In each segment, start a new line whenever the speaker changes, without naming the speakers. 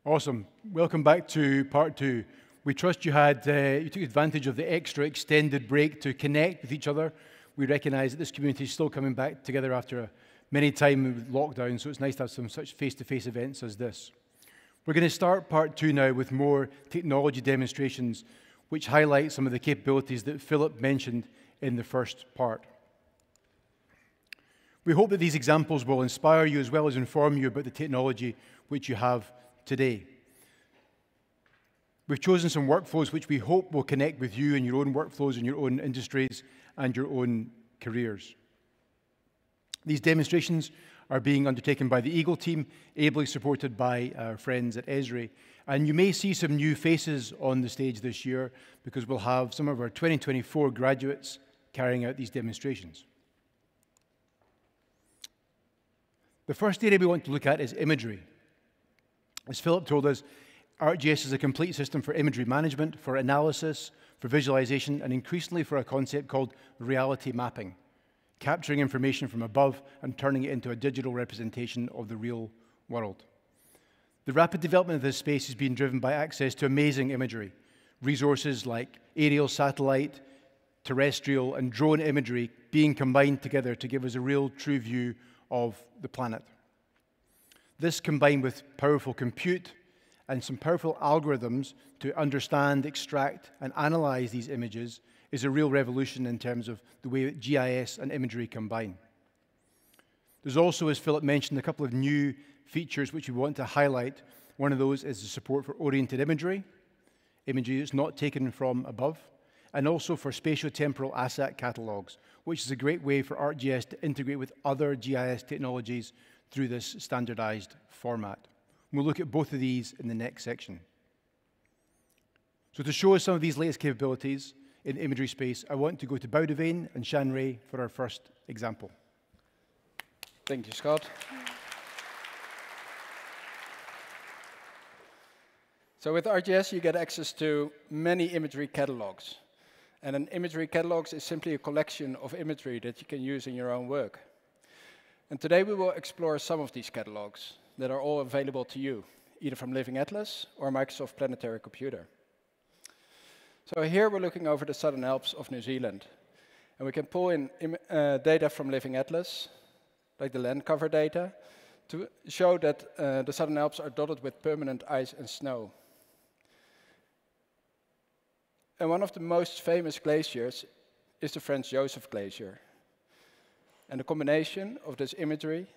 Awesome. Welcome back to part 2. We trust you took advantage of the extra extended break to connect with each other. We recognize that this community is still coming back together after many time with lockdown, so it's nice to have some such face-to-face events as this. We're going to start part 2 now with more technology demonstrations, which highlight some of the capabilities that Philip mentioned in the first part. We hope that these examples will inspire you as well as inform you about the technology which you have today. We've chosen some workflows which we hope will connect with you and your own workflows in your own industries and your own careers. These demonstrations are being undertaken by the Eagle team, ably supported by our friends at Esri. And you may see some new faces on the stage this year because we'll have some of our 2024 graduates carrying out these demonstrations. The first area we want to look at is imagery. As Philip told us, ArcGIS is a complete system for imagery management, for analysis, for visualization, and increasingly for a concept called reality mapping, capturing information from above and turning it into a digital representation of the real world. The rapid development of this space is being driven by access to amazing imagery, resources like aerial, satellite, terrestrial, and drone imagery being combined together to give us a real, true view of the planet. This, combined with powerful compute and some powerful algorithms to understand, extract, and analyze these images, is a real revolution in terms of the way that GIS and imagery combine. There's also, as Philip mentioned, a couple of new features which we want to highlight. One of those is the support for oriented imagery that's not taken from above, and also for spatial temporal asset catalogs, which is a great way for ArcGIS to integrate with other GIS technologies through this standardized format. We'll look at both of these in the next section. So to show us some of these latest capabilities in imagery space, I want to go to Boudewijn and Shan-Ray for our first example.
Thank you, Scott. So with ArcGIS, you get access to many imagery catalogs. And an imagery catalog is simply a collection of imagery that you can use in your own work. And today we will explore some of these catalogs that are all available to you, either from Living Atlas or Microsoft Planetary Computer. So here we're looking over the Southern Alps of New Zealand. And we can pull in data from Living Atlas, like the land cover data, to show that the Southern Alps are dotted with permanent ice and snow. And one of the most famous glaciers is the Franz Josef Glacier. And the combination of this imagery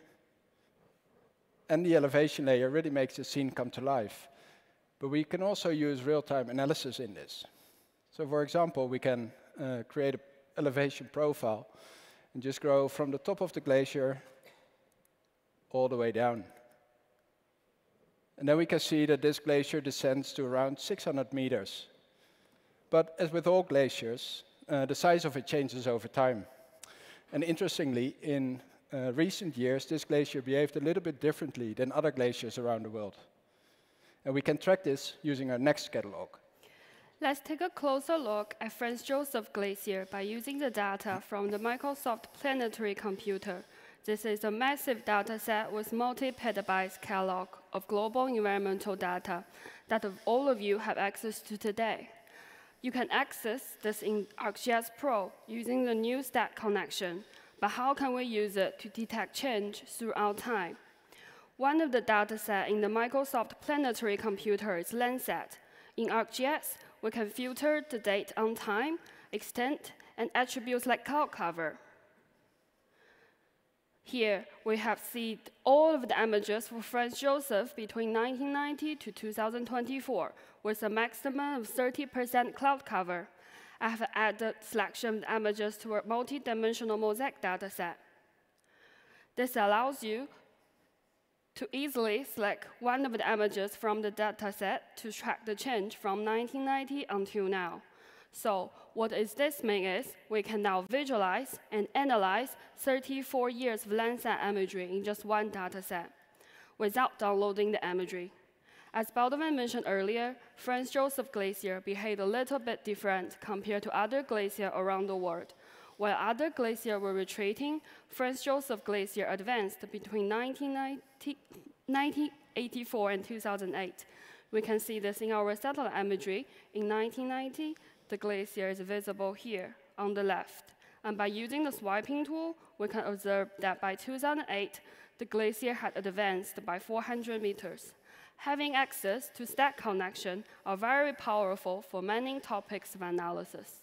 and the elevation layer really makes the scene come to life. But we can also use real-time analysis in this. So for example, we can create an elevation profile and just go from the top of the glacier all the way down. And then we can see that this glacier descends to around 600 meters. But as with all glaciers, the size of it changes over time. And interestingly, in recent years, this glacier behaved a little bit differently than other glaciers around the world. And we can track this using our next catalog.
Let's take a closer look at Franz Josef Glacier by using the data from the Microsoft Planetary Computer. This is a massive data set with multi-petabytes catalog of global environmental data that all of you have access to today. You can access this in ArcGIS Pro using the new stack connection, but how can we use it to detect change throughout time? One of the datasets in the Microsoft Planetary Computer is Landsat. In ArcGIS, we can filter the date on time, extent, and attributes like cloud cover. Here, we have seen all of the images for Franz Josef between 1990 to 2024, with a maximum of 30% cloud cover. I have added selection of images to a multi-dimensional mosaic dataset. This allows you to easily select one of the images from the dataset to track the change from 1990 until now. So what this mean is we can now visualize and analyze 34 years of Landsat imagery in just one dataset without downloading the imagery. As Baldovan mentioned earlier, Franz Josef Glacier behaved a little bit different compared to other glaciers around the world. While other glaciers were retreating, Franz Josef Glacier advanced between 1984 and 2008. We can see this in our satellite imagery. In 1990, the glacier is visible here on the left. And by using the swiping tool, we can observe that by 2008, the glacier had advanced by 400 meters. Having access to stack connection are very powerful for many topics of analysis.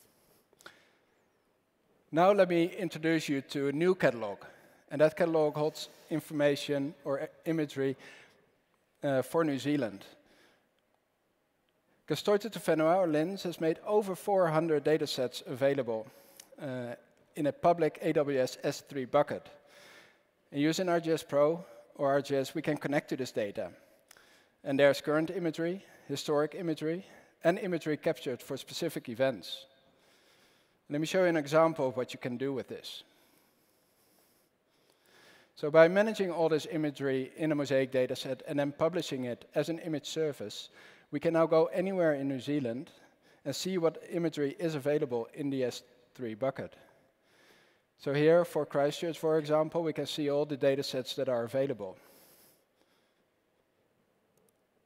Now let me introduce you to a new catalog. And that catalog holds information or imagery for New Zealand. Gestoorte te Whenua, or LINS, has made over 400 datasets available in a public AWS S3 bucket. And using ArcGIS Pro or ArcGIS, we can connect to this data. And there's current imagery, historic imagery, and imagery captured for specific events. Let me show you an example of what you can do with this. So by managing all this imagery in a mosaic dataset and then publishing it as an image service, we can now go anywhere in New Zealand and see what imagery is available in the S3 bucket. So here for Christchurch, for example, we can see all the datasets that are available.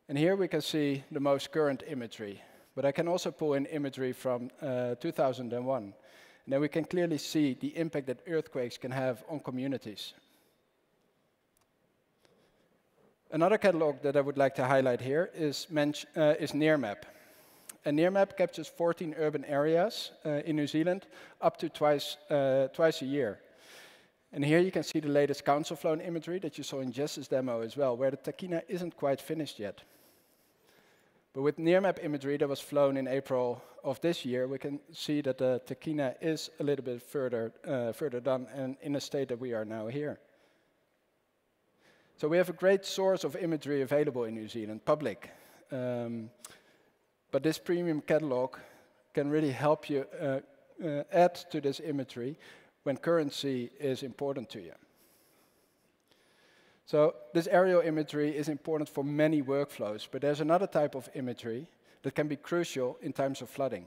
And here we can see the most current imagery. But I can also pull in imagery from 2001. And then we can clearly see the impact that earthquakes can have on communities. Another catalog that I would like to highlight here is NearMap. And NearMap captures 14 urban areas in New Zealand up to twice a year. And here you can see the latest council flown imagery that you saw in Jess's demo as well, where the Takina isn't quite finished yet. But with NearMap imagery that was flown in April of this year, we can see that the Takina is a little bit further done and in a state that we are now here. So we have a great source of imagery available in New Zealand, public. But this premium catalog can really help you add to this imagery when currency is important to you. So this aerial imagery is important for many workflows, but there's another type of imagery that can be crucial in times of flooding.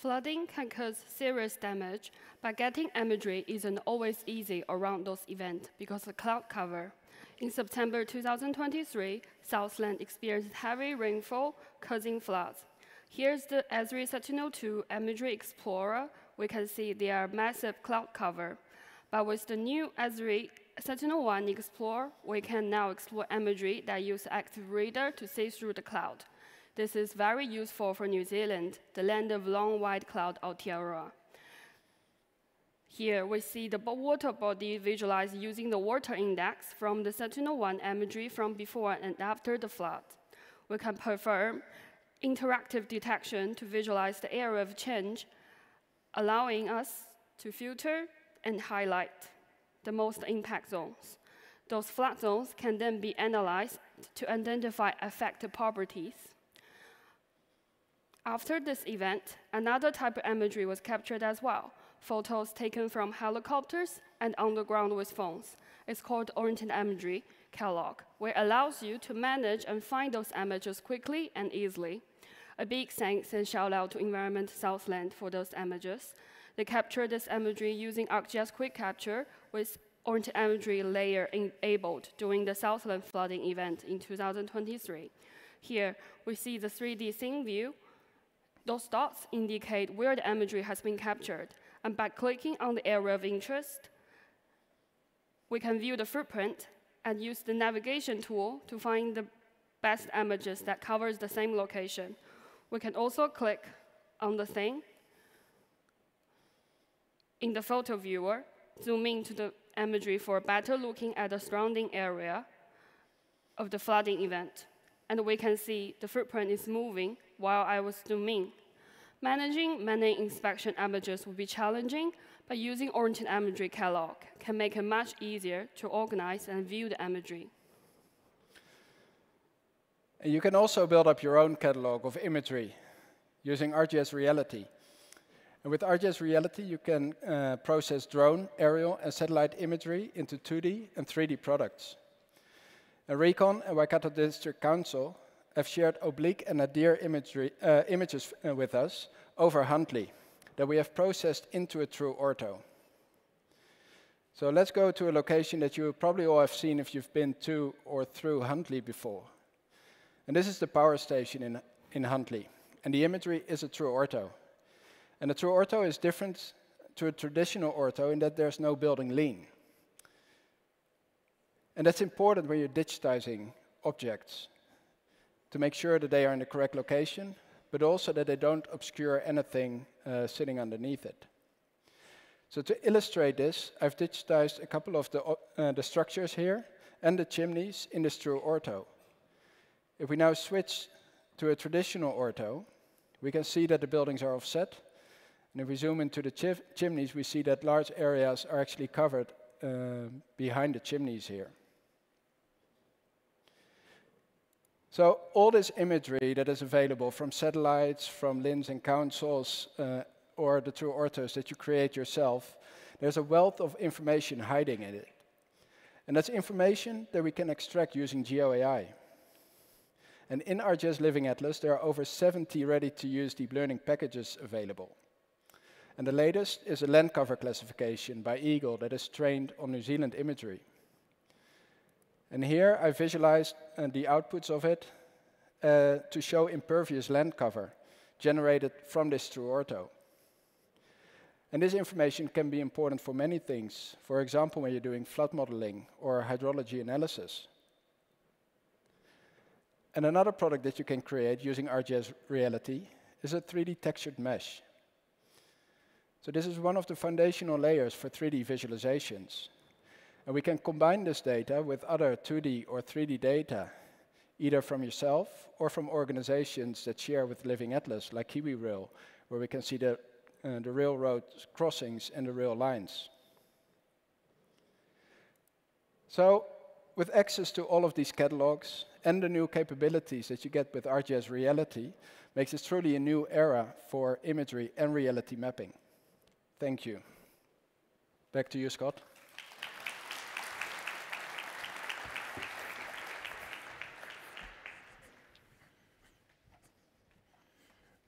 Flooding can cause serious damage, but getting imagery isn't always easy around those events because of cloud cover. In September 2023, Southland experienced heavy rainfall causing floods. Here's the Esri Sentinel-2 Imagery Explorer. We can see there are massive cloud cover. But with the new Esri Sentinel-1 Explorer, we can now explore imagery that use active radar to see through the cloud. This is very useful for New Zealand, the land of long white cloud Aotearoa. Here we see the water body visualized using the water index from the Sentinel-1 imagery from before and after the flood. We can perform interactive detection to visualize the area of change, allowing us to filter and highlight the most impact zones. Those flood zones can then be analyzed to identify affected properties. After this event, another type of imagery was captured as well, photos taken from helicopters and on the ground with phones. It's called Oriented Imagery Catalog, where it allows you to manage and find those images quickly and easily. A big thanks and shout out to Environment Southland for those images. They captured this imagery using ArcGIS Quick Capture with Oriented Imagery layer enabled during the Southland flooding event in 2023. Here, we see the 3D scene view. Those dots indicate where the imagery has been captured, and by clicking on the area of interest, we can view the footprint and use the navigation tool to find the best images that covers the same location. We can also click on the thing in the photo viewer, zoom into the imagery for better looking at the surrounding area of the flooding event. And we can see the footprint is moving while I was zooming. Managing many inspection images will be challenging, but using Oriented Imagery Catalog can make it much easier to organize and view the imagery.
And you can also build up your own catalog of imagery using ArcGIS Reality. And with ArcGIS Reality, you can process drone, aerial, and satellite imagery into 2D and 3D products. And Recon and Waikato District Council have shared oblique and nadir images with us over Huntly that we have processed into a true ortho. So let's go to a location that you probably all have seen if you've been to or through Huntly before. And this is the power station in Huntly. And the imagery is a true ortho. And a true ortho is different to a traditional ortho in that there's no building lean. And that's important when you're digitizing objects, to make sure that they are in the correct location, but also that they don't obscure anything sitting underneath it. So to illustrate this, I've digitized a couple of the structures here and the chimneys in this true ortho. If we now switch to a traditional ortho, we can see that the buildings are offset. And if we zoom into the chimneys, we see that large areas are actually covered behind the chimneys here. So all this imagery that is available from satellites, from LINs and councils, or the true orthos that you create yourself, there's a wealth of information hiding in it. And that's information that we can extract using GeoAI. And in ArcGIS Living Atlas, there are over 70 ready-to-use deep learning packages available. And the latest is a land cover classification by Eagle that is trained on New Zealand imagery. And here I visualized the outputs of it to show impervious land cover generated from this true ortho. And this information can be important for many things. For example, when you're doing flood modeling or hydrology analysis. And another product that you can create using ArcGIS Reality is a 3D textured mesh. So this is one of the foundational layers for 3D visualizations. And we can combine this data with other 2D or 3D data, either from yourself or from organizations that share with Living Atlas, like KiwiRail, where we can see the railroad crossings and the rail lines. So with access to all of these catalogs and the new capabilities that you get with ArcGIS Reality, makes this truly a new era for imagery and reality mapping. Thank you. Back to you, Scott.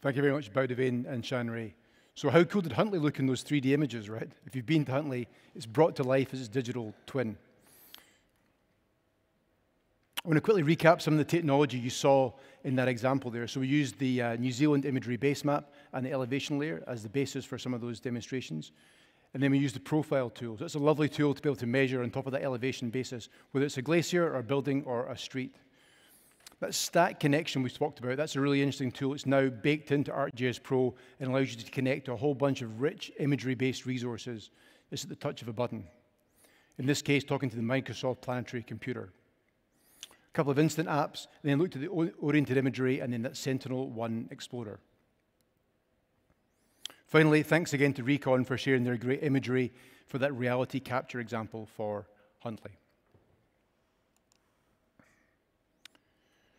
Thank you very much, Boudewijn and Jean-Ray. So how cool did Huntley look in those 3D images, right? If you've been to Huntley, it's brought to life as its digital twin. I want to quickly recap some of the technology you saw in that example there. So we used the New Zealand imagery base map and the elevation layer as the basis for some of those demonstrations. And then we used the profile tool. So it's a lovely tool to be able to measure on top of that elevation basis, whether it's a glacier or a building or a street. That stack connection we talked about, that's a really interesting tool. It's now baked into ArcGIS Pro and allows you to connect to a whole bunch of rich imagery-based resources. It's at the touch of a button. In this case, talking to the Microsoft Planetary computer. A couple of instant apps, and then looked at the oriented imagery and then that Sentinel-1 Explorer. Finally, thanks again to Recon for sharing their great imagery for that reality capture example for Huntley.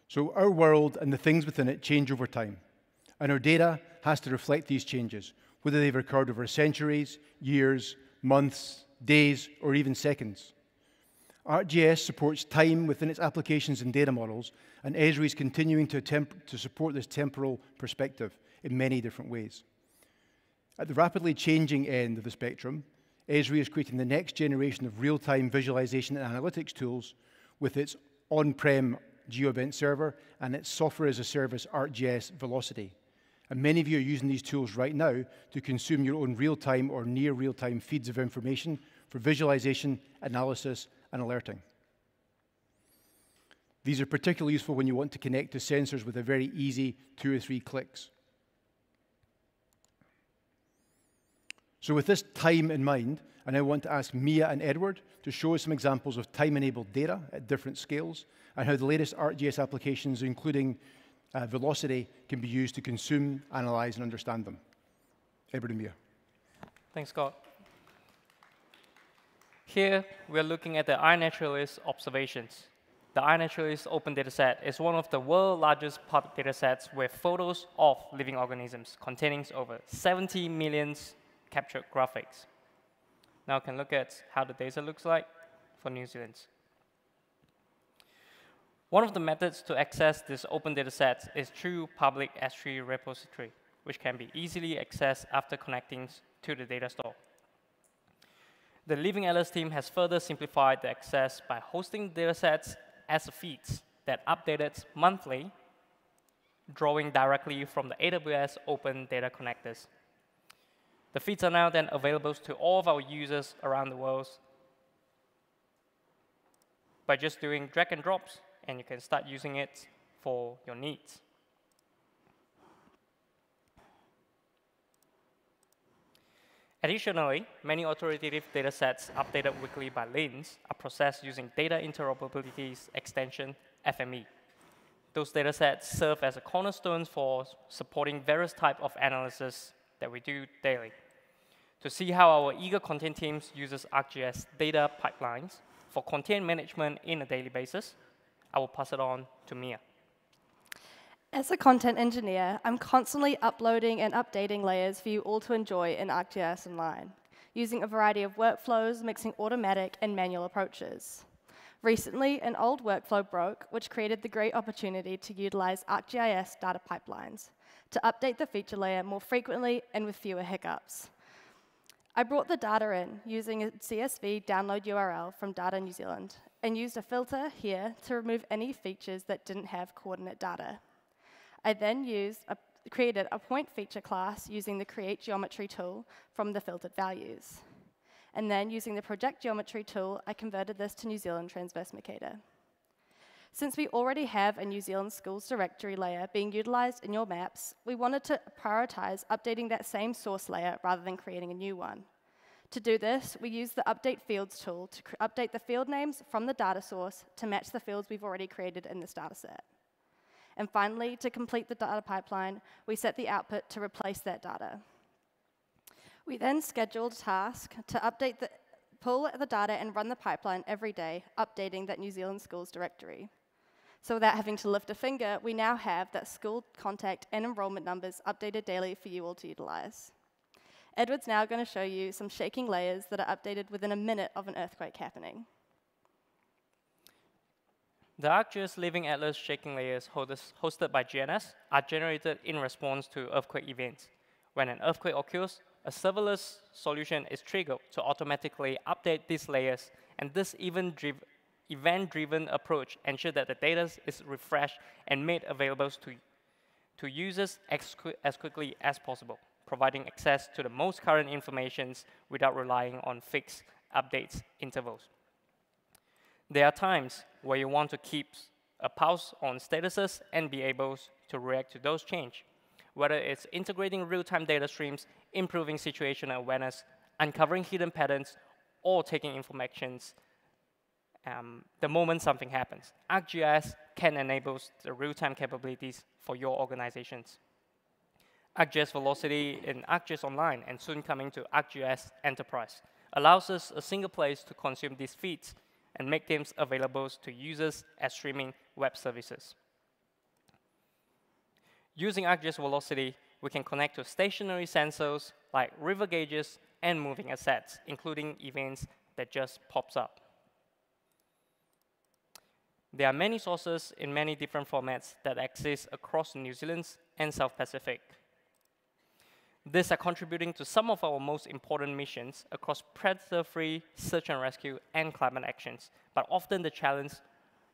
So our world and the things within it change over time, and our data has to reflect these changes, whether they've occurred over centuries, years, months, days, or even seconds. ArcGIS supports time within its applications and data models, and Esri is continuing to support this temporal perspective in many different ways. At the rapidly changing end of the spectrum, Esri is creating the next generation of real-time visualization and analytics tools with its on-prem GeoEvent server and its software-as-a-service ArcGIS Velocity. And many of you are using these tools right now to consume your own real-time or near real-time feeds of information for visualization, analysis, and alerting. These are particularly useful when you want to connect to sensors with a very easy 2 or 3 clicks. So with this time in mind, I now want to ask Mia and Edward to show us some examples of time-enabled data at different scales and how the latest ArcGIS applications, including Velocity, can be used to consume, analyze, and understand them. Edward and Mia.
Thanks, Scott. Here, we're looking at the iNaturalist observations. The iNaturalist open dataset is one of the world's largest public datasets with photos of living organisms containing over 70 million captured graphics. Now we can look at how the data looks like for New Zealand. One of the methods to access this open dataset is through public S3 repository, which can be easily accessed after connecting to the data store. The Living Atlas team has further simplified the access by hosting datasets as feeds that updated monthly, drawing directly from the AWS Open Data Connectors. The feeds are now then available to all of our users around the world by just doing drag and drops, and you can start using it for your needs. Additionally, many authoritative datasets updated weekly by LINS are processed using Data Interoperability Extension, FME. Those datasets serve as a cornerstone for supporting various types of analysis that we do daily. To see how our eager content teams uses ArcGIS data pipelines for content management in a daily basis, I will pass it on to Mia.
As a content engineer, I'm constantly uploading and updating layers for you all to enjoy in ArcGIS Online, using a variety of workflows, mixing automatic and manual approaches. Recently, an old workflow broke, which created the great opportunity to utilize ArcGIS data pipelines to update the feature layer more frequently and with fewer hiccups. I brought the data in using a CSV download URL from Data New Zealand and used a filter here to remove any features that didn't have coordinate data. I then created a point feature class using the Create Geometry tool from the filtered values. And then using the Project Geometry tool, I converted this to New Zealand Transvestmicator. Since we already have a New Zealand Schools directory layer being utilized in your maps, we wanted to prioritize updating that same source layer rather than creating a new one. To do this, we use the Update Fields tool to update the field names from the data source to match the fields we've already created in this data set. And finally, to complete the data pipeline, we set the output to replace that data. We then scheduled a task to pull the data and run the pipeline every day, updating that New Zealand Schools directory. So without having to lift a finger, we now have that school contact and enrollment numbers updated daily for you all to utilize. Edward's now going to show you some shaking layers that are updated within a minute of an earthquake happening.
The ArcGIS Living Atlas shaking layers hosted by GNS are generated in response to earthquake events, When an earthquake occurs, a serverless solution is triggered to automatically update these layers, and this event-driven approach ensures that the data is refreshed and made available to users as quickly as possible, providing access to the most current information without relying on fixed updates intervals. There are times where you want to keep a pulse on statuses and be able to react to those changes, whether it's integrating real-time data streams, improving situational awareness, uncovering hidden patterns, or taking information the moment something happens. ArcGIS can enable the real-time capabilities for your organizations. ArcGIS Velocity in ArcGIS Online and soon coming to ArcGIS Enterprise allows us a single place to consume these feeds and make them available to users as streaming web services. Using ArcGIS Velocity, we can connect to stationary sensors like river gauges and moving assets, including events that just pops up. There are many sources in many different formats that exist across New Zealand and South Pacific. These are contributing to some of our most important missions across predator-free search and rescue and climate actions, but often the challenge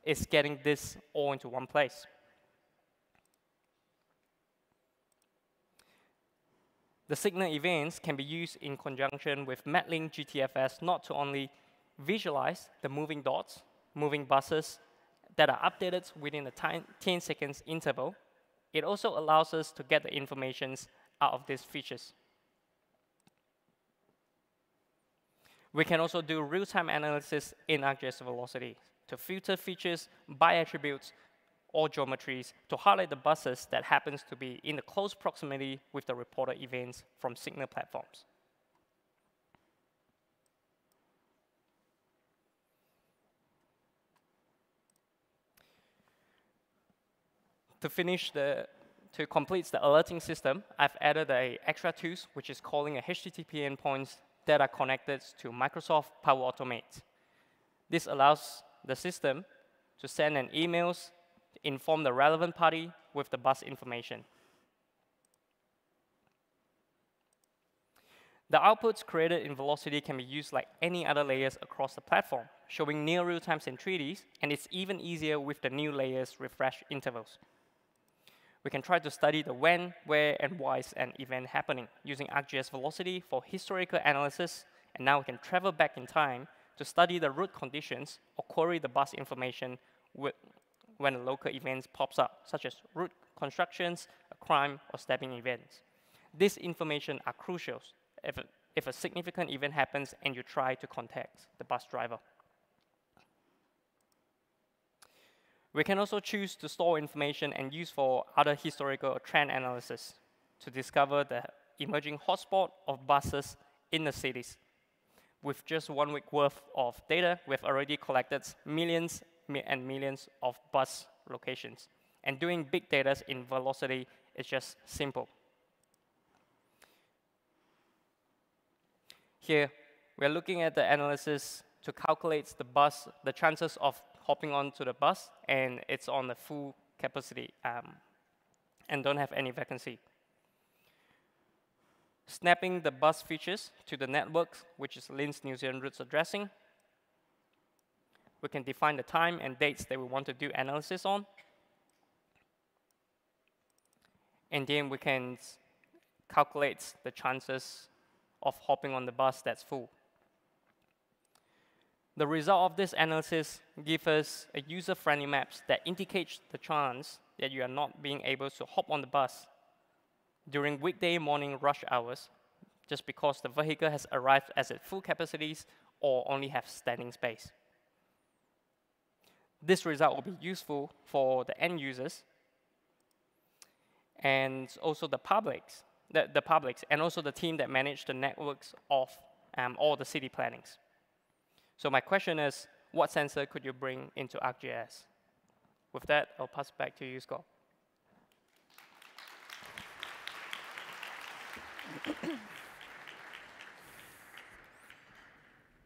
is getting this all into one place. The signal events can be used in conjunction with MapLink GTFS not to only visualize the moving dots, moving buses that are updated within a 10 seconds interval, it also allows us to get the information out of these features. We can also do real-time analysis in ArcGIS Velocity to filter features by attributes or geometries to highlight the buses that happens to be in the close proximity with the reported events from signal platforms. To complete the alerting system, I've added an extra tools, which is calling a HTTP endpoints that are connected to Microsoft Power Automate. This allows the system to send an emails to inform the relevant party with the bus information. The outputs created in Velocity can be used like any other layers across the platform, showing near real-time in 3Ds, and it's even easier with the new layers refresh intervals. We can try to study the when, where, and why is an event happening using ArcGIS Velocity for historical analysis, and now we can travel back in time to study the route conditions or query the bus information when a local event pops up, such as route constructions, a crime, or stabbing events. This information are crucial if a significant event happens and you try to contact the bus driver. We can also choose to store information and use for other historical trend analysis to discover the emerging hotspot of buses in the cities. With just 1 week worth of data, we've already collected millions and millions of bus locations. And doing big data in Velocity is just simple. Here, we're looking at the analysis to calculate the chances of hopping onto the bus, and it's on the full capacity and don't have any vacancy. Snapping the bus features to the network, which is Linz New Zealand routes addressing. We can define the time and dates that we want to do analysis on. And then we can calculate the chances of hopping on the bus that's full. The result of this analysis gives us a user-friendly maps that indicates the chance that you are not being able to hop on the bus during weekday morning rush hours just because the vehicle has arrived at its full capacities or only have standing space. This result will be useful for the end users and also the publics, and also the team that manage the networks of all the city plannings. So my question is, what sensor could you bring into ArcGIS? With that, I'll pass it back to you, Scott.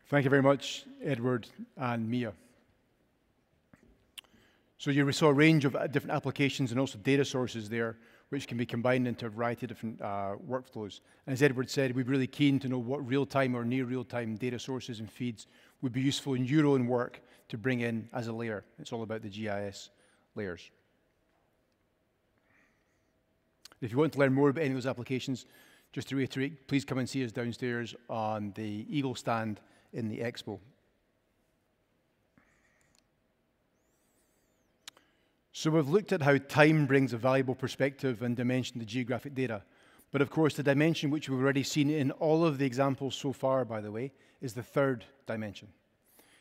Thank you very much, Edward and Mia. So you saw a range of different applications and also data sources there. which can be combined into a variety of different workflows. And as Edward said, we're really keen to know what real-time or near real-time data sources and feeds would be useful in your own work to bring in as a layer. It's all about the GIS layers. If you want to learn more about any of those applications, just to reiterate, please come and see us downstairs on the Eagle stand in the expo. So we've looked at how time brings a valuable perspective and dimension to geographic data. But of course, the dimension which we've already seen in all of the examples so far, by the way, is the third dimension.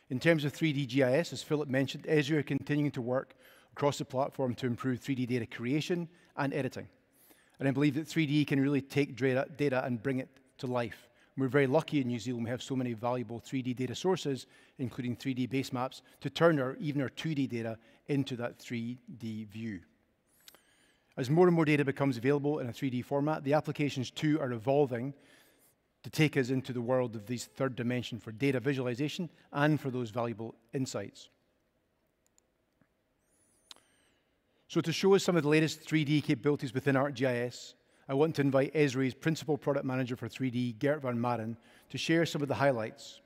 In terms of 3D GIS, as Philip mentioned, Esri are continuing to work across the platform to improve 3D data creation and editing. And I believe that 3D can really take data and bring it to life. We're very lucky in New Zealand we have so many valuable 3D data sources, including 3D base maps, to turn even our 2D data into that 3D view. As more and more data becomes available in a 3D format, the applications too are evolving to take us into the world of this third dimension for data visualization and for those valuable insights. So to show us some of the latest 3D capabilities within ArcGIS, I want to invite Esri's Principal Product Manager for 3D, Gert van Maren, to share some of the highlights.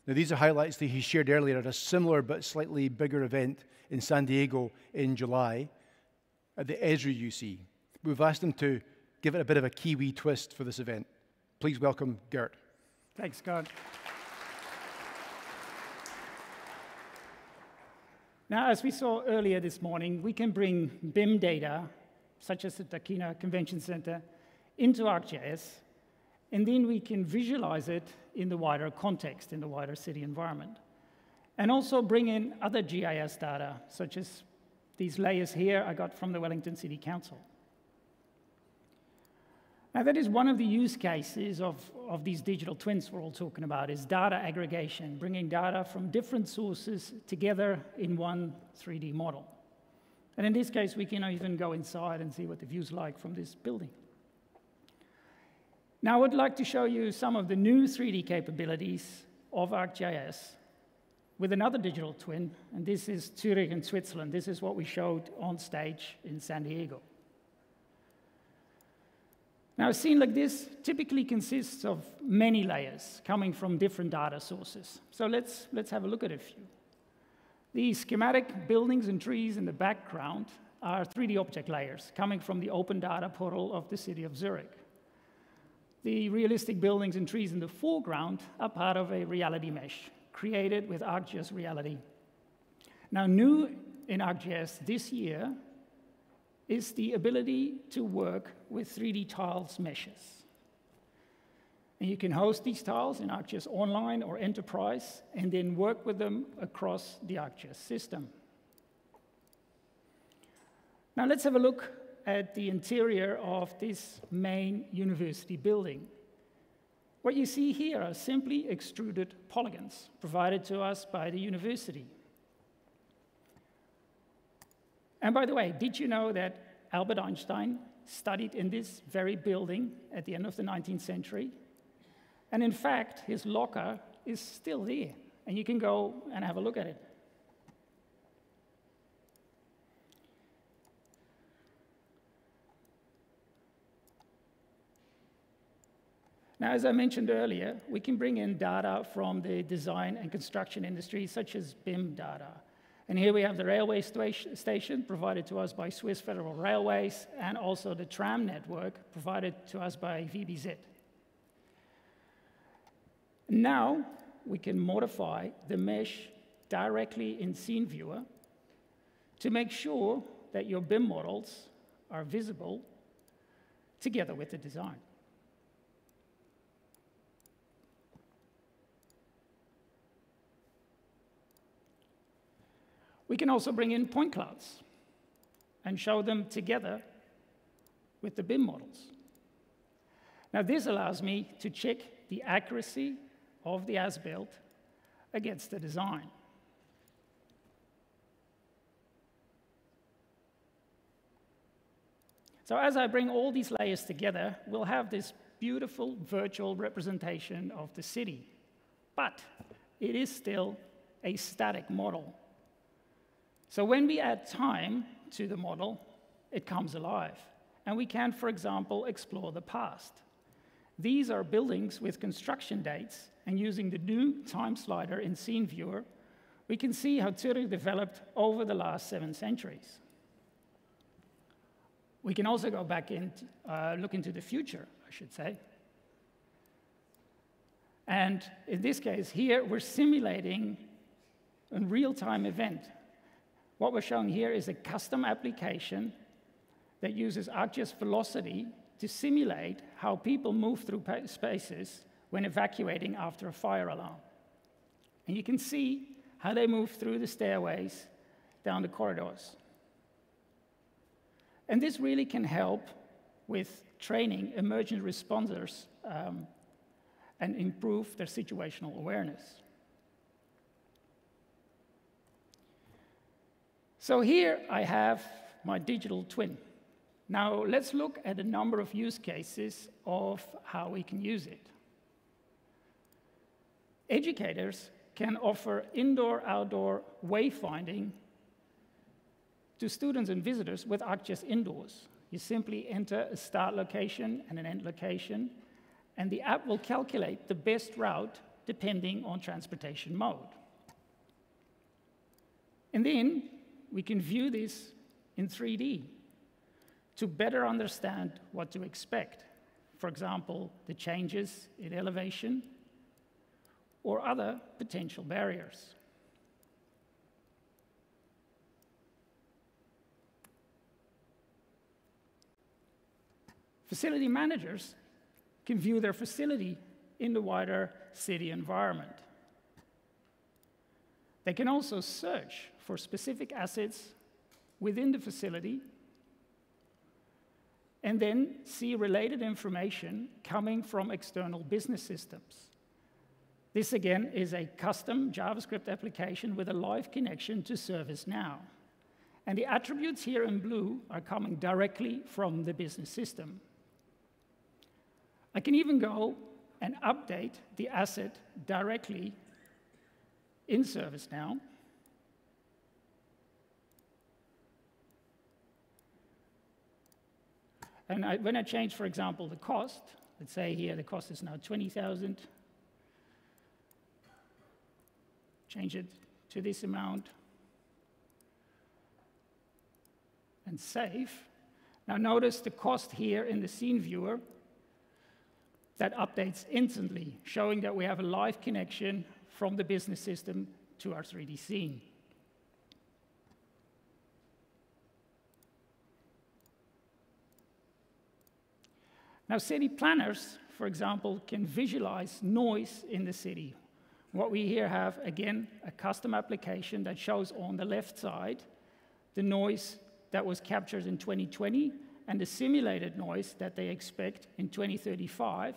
Now, these are highlights that he shared earlier at a similar but slightly bigger event in San Diego in July at the Esri UC. We've asked him to give it a bit of a Kiwi twist for this event. Please welcome Gert.
Thanks, Scott. Now, as we saw earlier this morning, we can bring BIM data, such as the Takina Convention Center, into ArcGIS, and then we can visualize it in the wider context, in the wider city environment. And also bring in other GIS data, such as these layers here I got from the Wellington City Council. Now, that is one of the use cases of these digital twins we're all talking about, is data aggregation, bringing data from different sources together in one 3D model. And in this case, we can even go inside and see what the view's like from this building. Now, I would like to show you some of the new 3D capabilities of ArcGIS with another digital twin, and this is Zurich in Switzerland. This is what we showed on stage in San Diego. Now, a scene like this typically consists of many layers coming from different data sources. So let's have a look at a few. The schematic buildings and trees in the background are 3D object layers coming from the open data portal of the city of Zurich. The realistic buildings and trees in the foreground are part of a reality mesh created with ArcGIS Reality. Now, new in ArcGIS this year is the ability to work with 3D tiles meshes. And you can host these tiles in ArcGIS Online or Enterprise and then work with them across the ArcGIS system. Now let's have a look at the interior of this main university building. What you see here are simply extruded polygons provided to us by the university. And by the way, did you know that Albert Einstein studied in this very building at the end of the 19th century? And in fact, his locker is still there, and you can go and have a look at it. Now, as I mentioned earlier, we can bring in data from the design and construction industry, such as BIM data. And here we have the railway station provided to us by Swiss Federal Railways, and also the tram network provided to us by VBZ. Now we can modify the mesh directly in Scene Viewer to make sure that your BIM models are visible together with the design. We can also bring in point clouds and show them together with the BIM models. Now, this allows me to check the accuracy of the as-built against the design. So as I bring all these layers together, we'll have this beautiful virtual representation of the city. But it is still a static model. So when we add time to the model, it comes alive. and we can, for example, explore the past. These are buildings with construction dates, and using the new time slider in Scene Viewer, we can see how Zurich developed over the last 7 centuries. We can also go back and look into the future, I should say. And in this case here, we're simulating a real-time event. What we're showing here is a custom application that uses ArcGIS velocity to simulate how people move through spaces when evacuating after a fire alarm. And you can see how they move through the stairways, down the corridors. And this really can help with training emergent responders and improve their situational awareness. So here I have my digital twin. Now let's look at a number of use cases of how we can use it. Educators can offer indoor-outdoor wayfinding to students and visitors with ArcGIS indoors. You simply enter a start location and an end location, and the app will calculate the best route depending on transportation mode. And then we can view this in 3D to better understand what to expect. For example, the changes in elevation or other potential barriers. Facility managers can view their facility in the wider city environment. They can also search for specific assets within the facility and then see related information coming from external business systems. This, again, is a custom JavaScript application with a live connection to ServiceNow. And the attributes here in blue are coming directly from the business system. I can even go and update the asset directly in ServiceNow. And when I change, for example, the cost, let's say here the cost is now 20,000. Change it to this amount and save. Now notice the cost here in the scene viewer that updates instantly, showing that we have a live connection from the business system to our 3D scene. Now, city planners, for example, can visualize noise in the city. What we here have, again, a custom application that shows on the left side the noise that was captured in 2020 and the simulated noise that they expect in 2035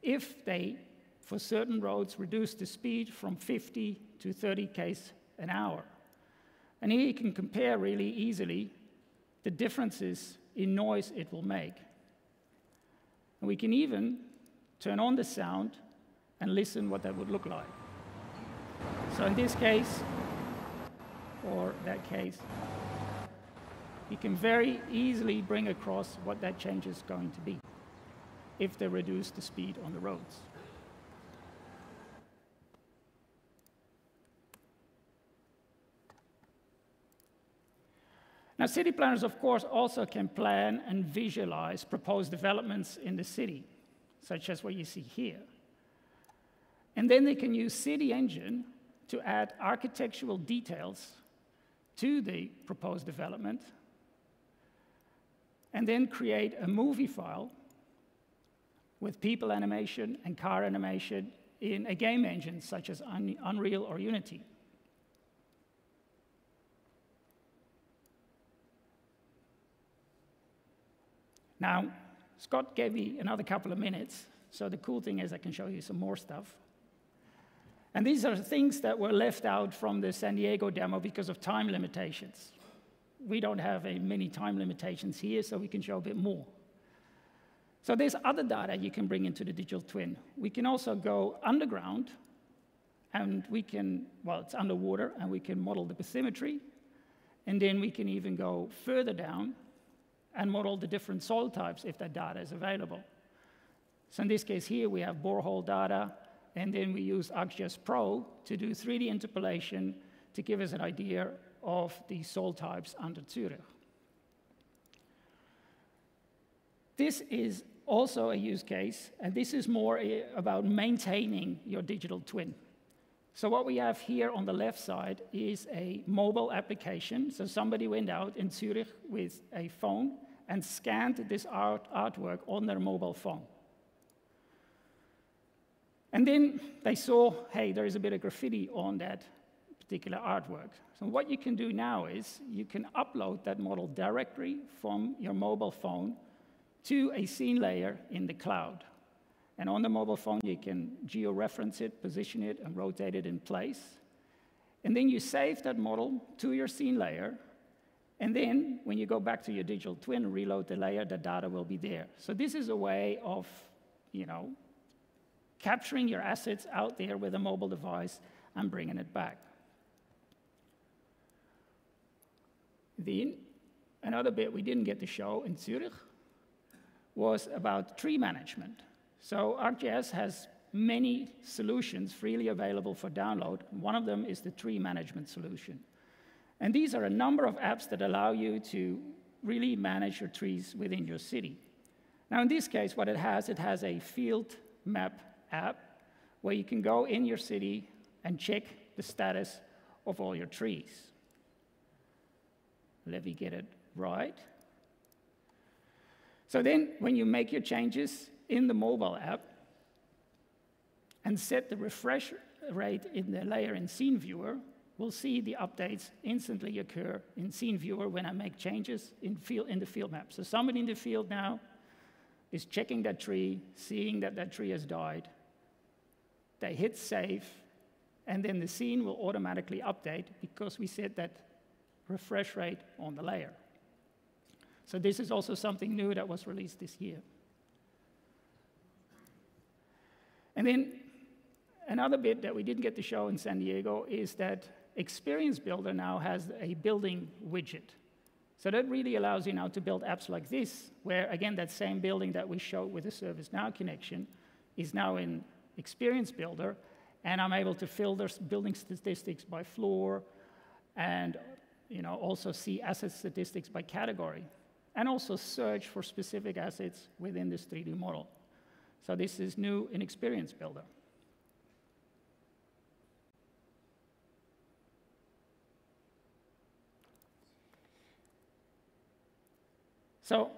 if they, for certain roads, reduce the speed from 50 to 30 km an hour. And here you can compare really easily the differences in noise it will make. And we can even turn on the sound and listen what that would look like. So in this case, or that case, you can very easily bring across what that change is going to be if they reduce the speed on the roads. Now, city planners, of course, also can plan and visualize proposed developments in the city, such as what you see here. And then they can use City Engine to add architectural details to the proposed development, and then create a movie file with people animation and car animation in a game engine such as Unreal or Unity. Now, Scott gave me another couple of minutes, so the cool thing is I can show you some more stuff. And these are things that were left out from the San Diego demo because of time limitations. We don't have many time limitations here, so we can show a bit more. So there's other data you can bring into the digital twin. We can also go underground, and we can, well, it's underwater, and we can model the bathymetry. And then we can even go further down and model the different soil types if that data is available. So in this case here, we have borehole data, and then we use ArcGIS Pro to do 3D interpolation to give us an idea of the soil types under Zurich. This is also a use case, and this is more about maintaining your digital twin. So what we have here on the left side is a mobile application. So somebody went out in Zurich with a phone and scanned this artwork on their mobile phone. And then they saw, hey, there is a bit of graffiti on that particular artwork. So what you can do now is you can upload that model directly from your mobile phone to a scene layer in the cloud. And on the mobile phone, you can geo-reference it, position it, and rotate it in place. And then you save that model to your scene layer. And then when you go back to your digital twin and reload the layer, the data will be there. So this is a way of, capturing your assets out there with a mobile device and bringing it back. Then another bit we didn't get to show in Zurich was about tree management. So ArcGIS has many solutions freely available for download. One of them is the tree management solution. And these are a number of apps that allow you to really manage your trees within your city. Now in this case, what it has a field map app where you can go in your city and check the status of all your trees. Let me get it right. So then when you make your changes in the mobile app and set the refresh rate in the layer in Scene Viewer, we'll see the updates instantly occur in Scene Viewer when I make changes in the field map. So somebody in the field now is checking that tree, seeing that that tree has died. They hit save, and then the scene will automatically update because we set that refresh rate on the layer. So this is also something new that was released this year. And then another bit that we didn't get to show in San Diego is that Experience Builder now has a building widget. So that really allows you now to build apps like this, where, again, that same building that we showed with the ServiceNow connection is now in Experience Builder, and I'm able to filter building statistics by floor and also see asset statistics by category, and also search for specific assets within this 3D model. So this is new in Experience Builder. So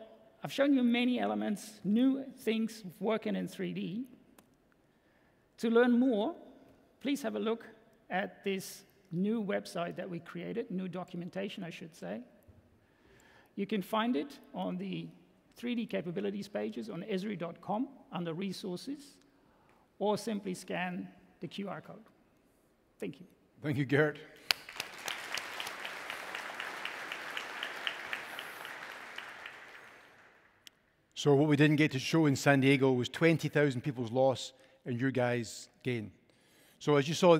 I've shown you many elements, new things working in 3D. To learn more, please have a look at this new website that we created, new documentation, I should say. You can find it on the 3D capabilities pages on esri.com under resources, or simply scan the QR code. Thank you.
Thank you, Gert. So what we didn't get to show in San Diego was 20,000 people's loss and your guys' gain. So as you saw,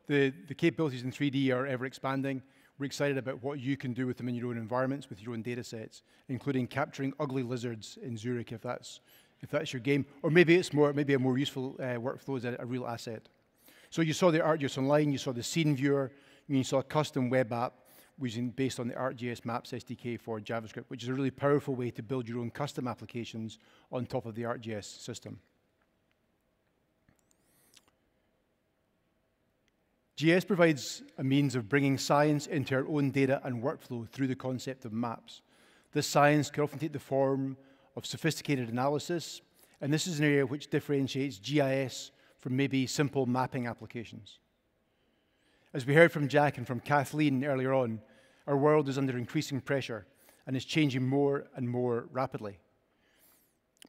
the capabilities in 3D are ever expanding. We're excited about what you can do with them in your own environments, with your own data sets, including capturing ugly lizards in Zurich if that's your game. Or maybe it's maybe a more useful workflow as a real asset. So you saw the ArcGIS Online, you saw the Scene Viewer, you saw a custom web app based on the ArcGIS Maps SDK for JavaScript, which is a really powerful way to build your own custom applications on top of the ArcGIS system. GIS provides a means of bringing science into our own data and workflow through the concept of maps. This science can often take the form of sophisticated analysis, and this is an area which differentiates GIS from maybe simple mapping applications. As we heard from Jack and from Kathleen earlier on, our world is under increasing pressure and is changing more and more rapidly.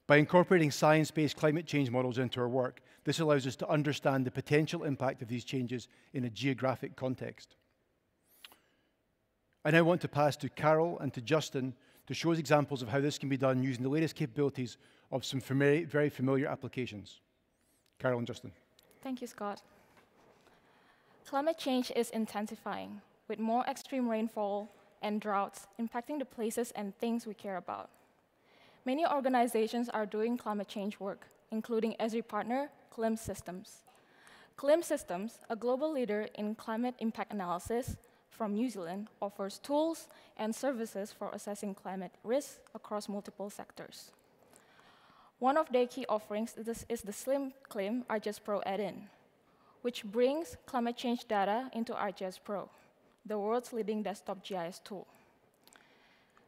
By incorporating science-based climate change models into our work, this allows us to understand the potential impact of these changes in a geographic context. I now want to pass to Carol and to Justin to show us examples of how this can be done using the latest capabilities of some very familiar applications. Carol and Justin.
Thank you, Scott. Climate change is intensifying, with more extreme rainfall, and droughts impacting the places and things we care about. Many organizations are doing climate change work, including Esri partner, CLIM Systems. CLIM Systems, a global leader in climate impact analysis from New Zealand, offers tools and services for assessing climate risks across multiple sectors. One of their key offerings is the Slim CLIM ArcGIS Pro add-in, which brings climate change data into ArcGIS Pro, the world's leading desktop GIS tool.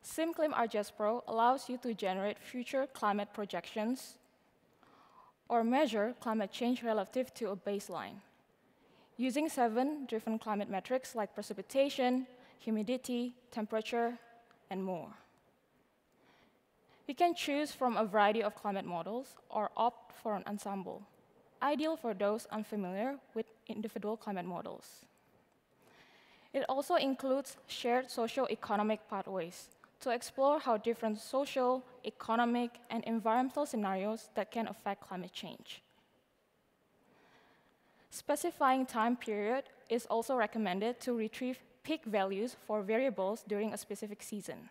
SimClim ArcGIS Pro allows you to generate future climate projections or measure climate change relative to a baseline, using 7 different climate metrics like precipitation, humidity, temperature, and more. You can choose from a variety of climate models or opt for an ensemble, ideal for those unfamiliar with individual climate models. It also includes shared socio-economic pathways to explore how different social, economic, and environmental scenarios that can affect climate change. Specifying time period is also recommended to retrieve peak values for variables during a specific season.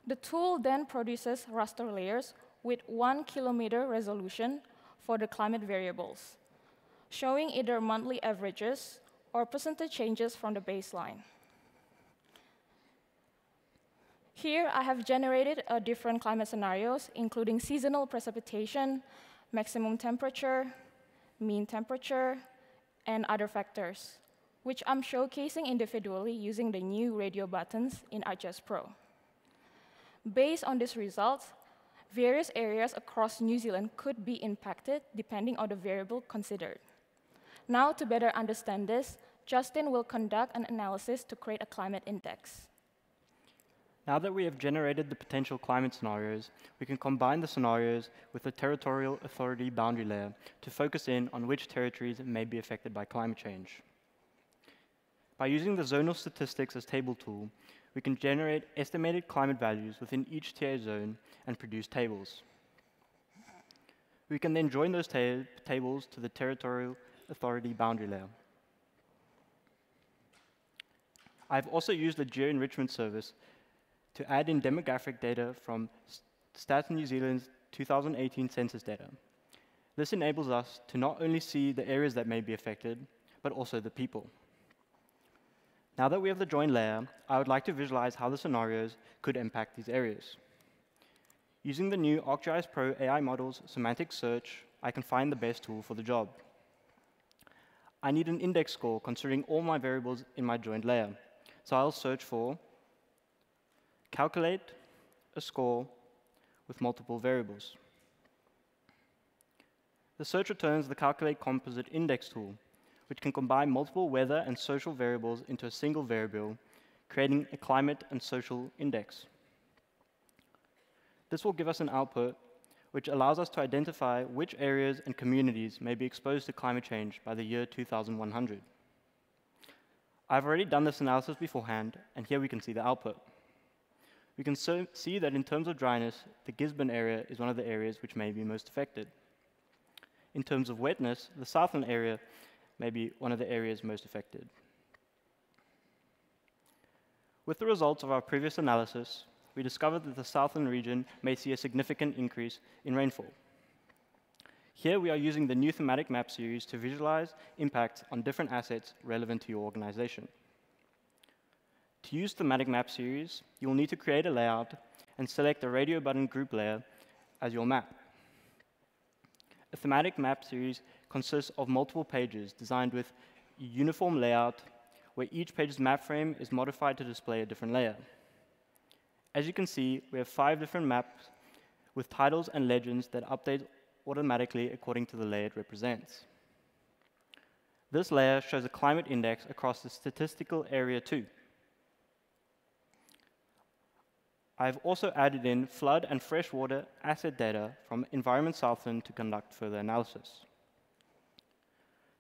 The tool then produces raster layers with 1 kilometer resolution for the climate variables, showing either monthly averages or percentage changes from the baseline. Here, I have generated different climate scenarios, including seasonal precipitation, maximum temperature, mean temperature, and other factors, which I'm showcasing individually using the new radio buttons in ArcGIS Pro. Based on these results, various areas across New Zealand could be impacted depending on the variable considered. Now, to better understand this, Justin will conduct an analysis to create a climate index.
Now that we have generated the potential climate scenarios, we can combine the scenarios with the territorial authority boundary layer to focus in on which territories may be affected by climate change. By using the zonal statistics as table tool, we can generate estimated climate values within each tier zone and produce tables. We can then join those tables to the territorial authority boundary layer. I've also used the geo-enrichment service to add in demographic data from Stats New Zealand's 2018 census data. This enables us to not only see the areas that may be affected, but also the people. Now that we have the join layer, I would like to visualize how the scenarios could impact these areas. Using the new ArcGIS Pro AI model's semantic search, I can find the best tool for the job. I need an index score considering all my variables in my joined layer, so I'll search for calculate a score with multiple variables. The search returns the calculate composite index tool, which can combine multiple weather and social variables into a single variable, creating a climate and social index. This will give us an output which allows us to identify which areas and communities may be exposed to climate change by the year 2100. I've already done this analysis beforehand, and here we can see the output. We can see that in terms of dryness, the Gisborne area is one of the areas which may be most affected. In terms of wetness, the Southland area may be one of the areas most affected. With the results of our previous analysis, we discovered that the Southland region may see a significant increase in rainfall. Here we are using the new thematic map series to visualize impacts on different assets relevant to your organization. To use thematic map series, you will need to create a layout and select the radio button group layer as your map. A thematic map series consists of multiple pages designed with a uniform layout where each page's map frame is modified to display a different layer. As you can see, we have 5 different maps with titles and legends that update automatically according to the layer it represents. This layer shows a climate index across the statistical area too. I've also added in flood and freshwater asset data from Environment Southland to conduct further analysis.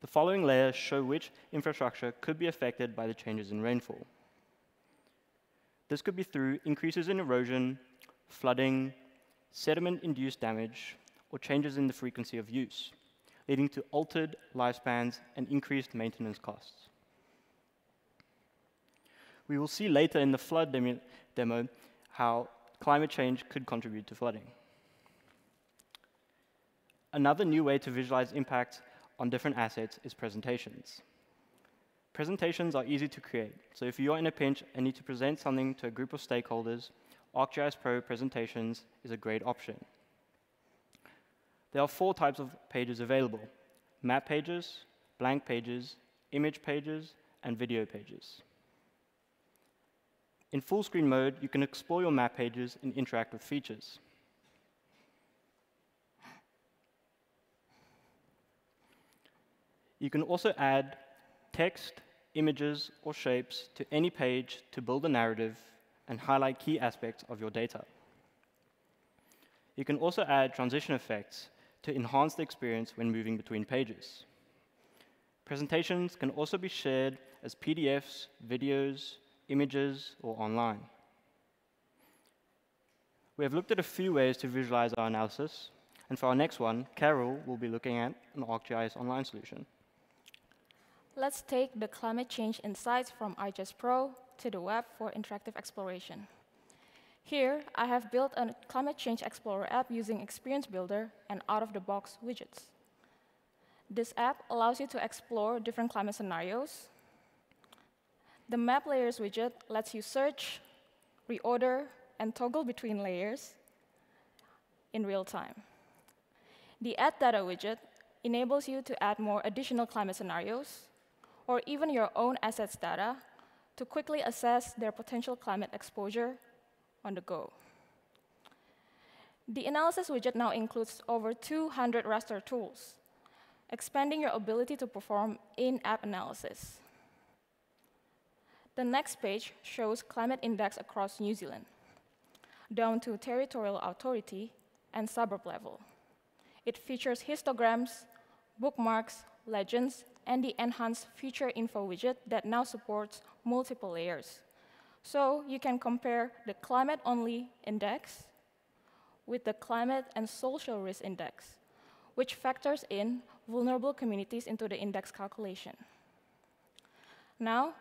The following layers show which infrastructure could be affected by the changes in rainfall. This could be through increases in erosion, flooding, sediment-induced damage, or changes in the frequency of use, leading to altered lifespans and increased maintenance costs. We will see later in the flood demo how climate change could contribute to flooding. Another new way to visualize impact on different assets is presentations. Presentations are easy to create, so if you're in a pinch and need to present something to a group of stakeholders, ArcGIS Pro Presentations is a great option. There are 4 types of pages available: map pages, blank pages, image pages, and video pages. In full screen mode, you can explore your map pages and interact with features. You can also add text, images, or shapes to any page to build a narrative and highlight key aspects of your data. You can also add transition effects to enhance the experience when moving between pages. Presentations can also be shared as PDFs, videos, images, or online. We have looked at a few ways to visualize our analysis, and for our next one, Carol will be looking at an ArcGIS online solution.
Let's take the climate change insights from ArcGIS Pro to the web for interactive exploration. Here, I have built a Climate Change Explorer app using Experience Builder and out-of-the-box widgets. This app allows you to explore different climate scenarios. The Map Layers widget lets you search, reorder, and toggle between layers in real time. The Add Data widget enables you to add more additional climate scenarios, or even your own assets data, to quickly assess their potential climate exposure on the go. The Analysis widget now includes over 200 raster tools, expanding your ability to perform in-app analysis. The next page shows climate index across New Zealand, down to territorial authority and suburb level. It features histograms, bookmarks, legends, and the enhanced Future Info widget that now supports multiple layers. So you can compare the climate-only index with the climate and social risk index, which factors in vulnerable communities into the index calculation. Now,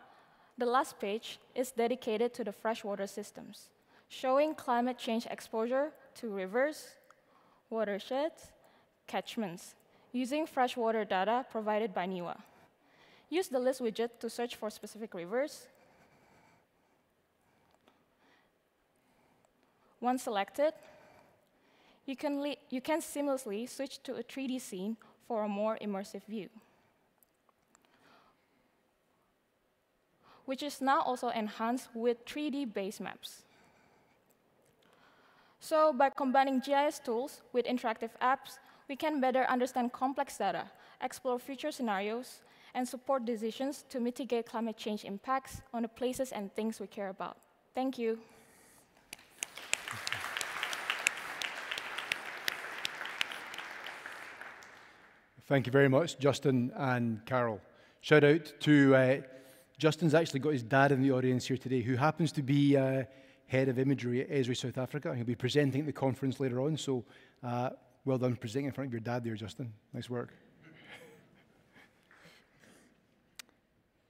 the last page is dedicated to the freshwater systems, showing climate change exposure to rivers, watersheds, catchments, using freshwater data provided by NIWA. Use the List widget to search for specific rivers. Once selected, you can seamlessly switch to a 3D scene for a more immersive view, which is now also enhanced with 3D base maps. So by combining GIS tools with interactive apps, we can better understand complex data, explore future scenarios, and support decisions to mitigate climate change impacts on the places and things we care about. Thank you.
Thank you very much, Justin and Carol. Shout out to Justin's actually got his dad in the audience here today, who happens to be head of imagery at Esri South Africa. He'll be presenting at the conference later on, so well done presenting in front of your dad there, Justin. Nice work.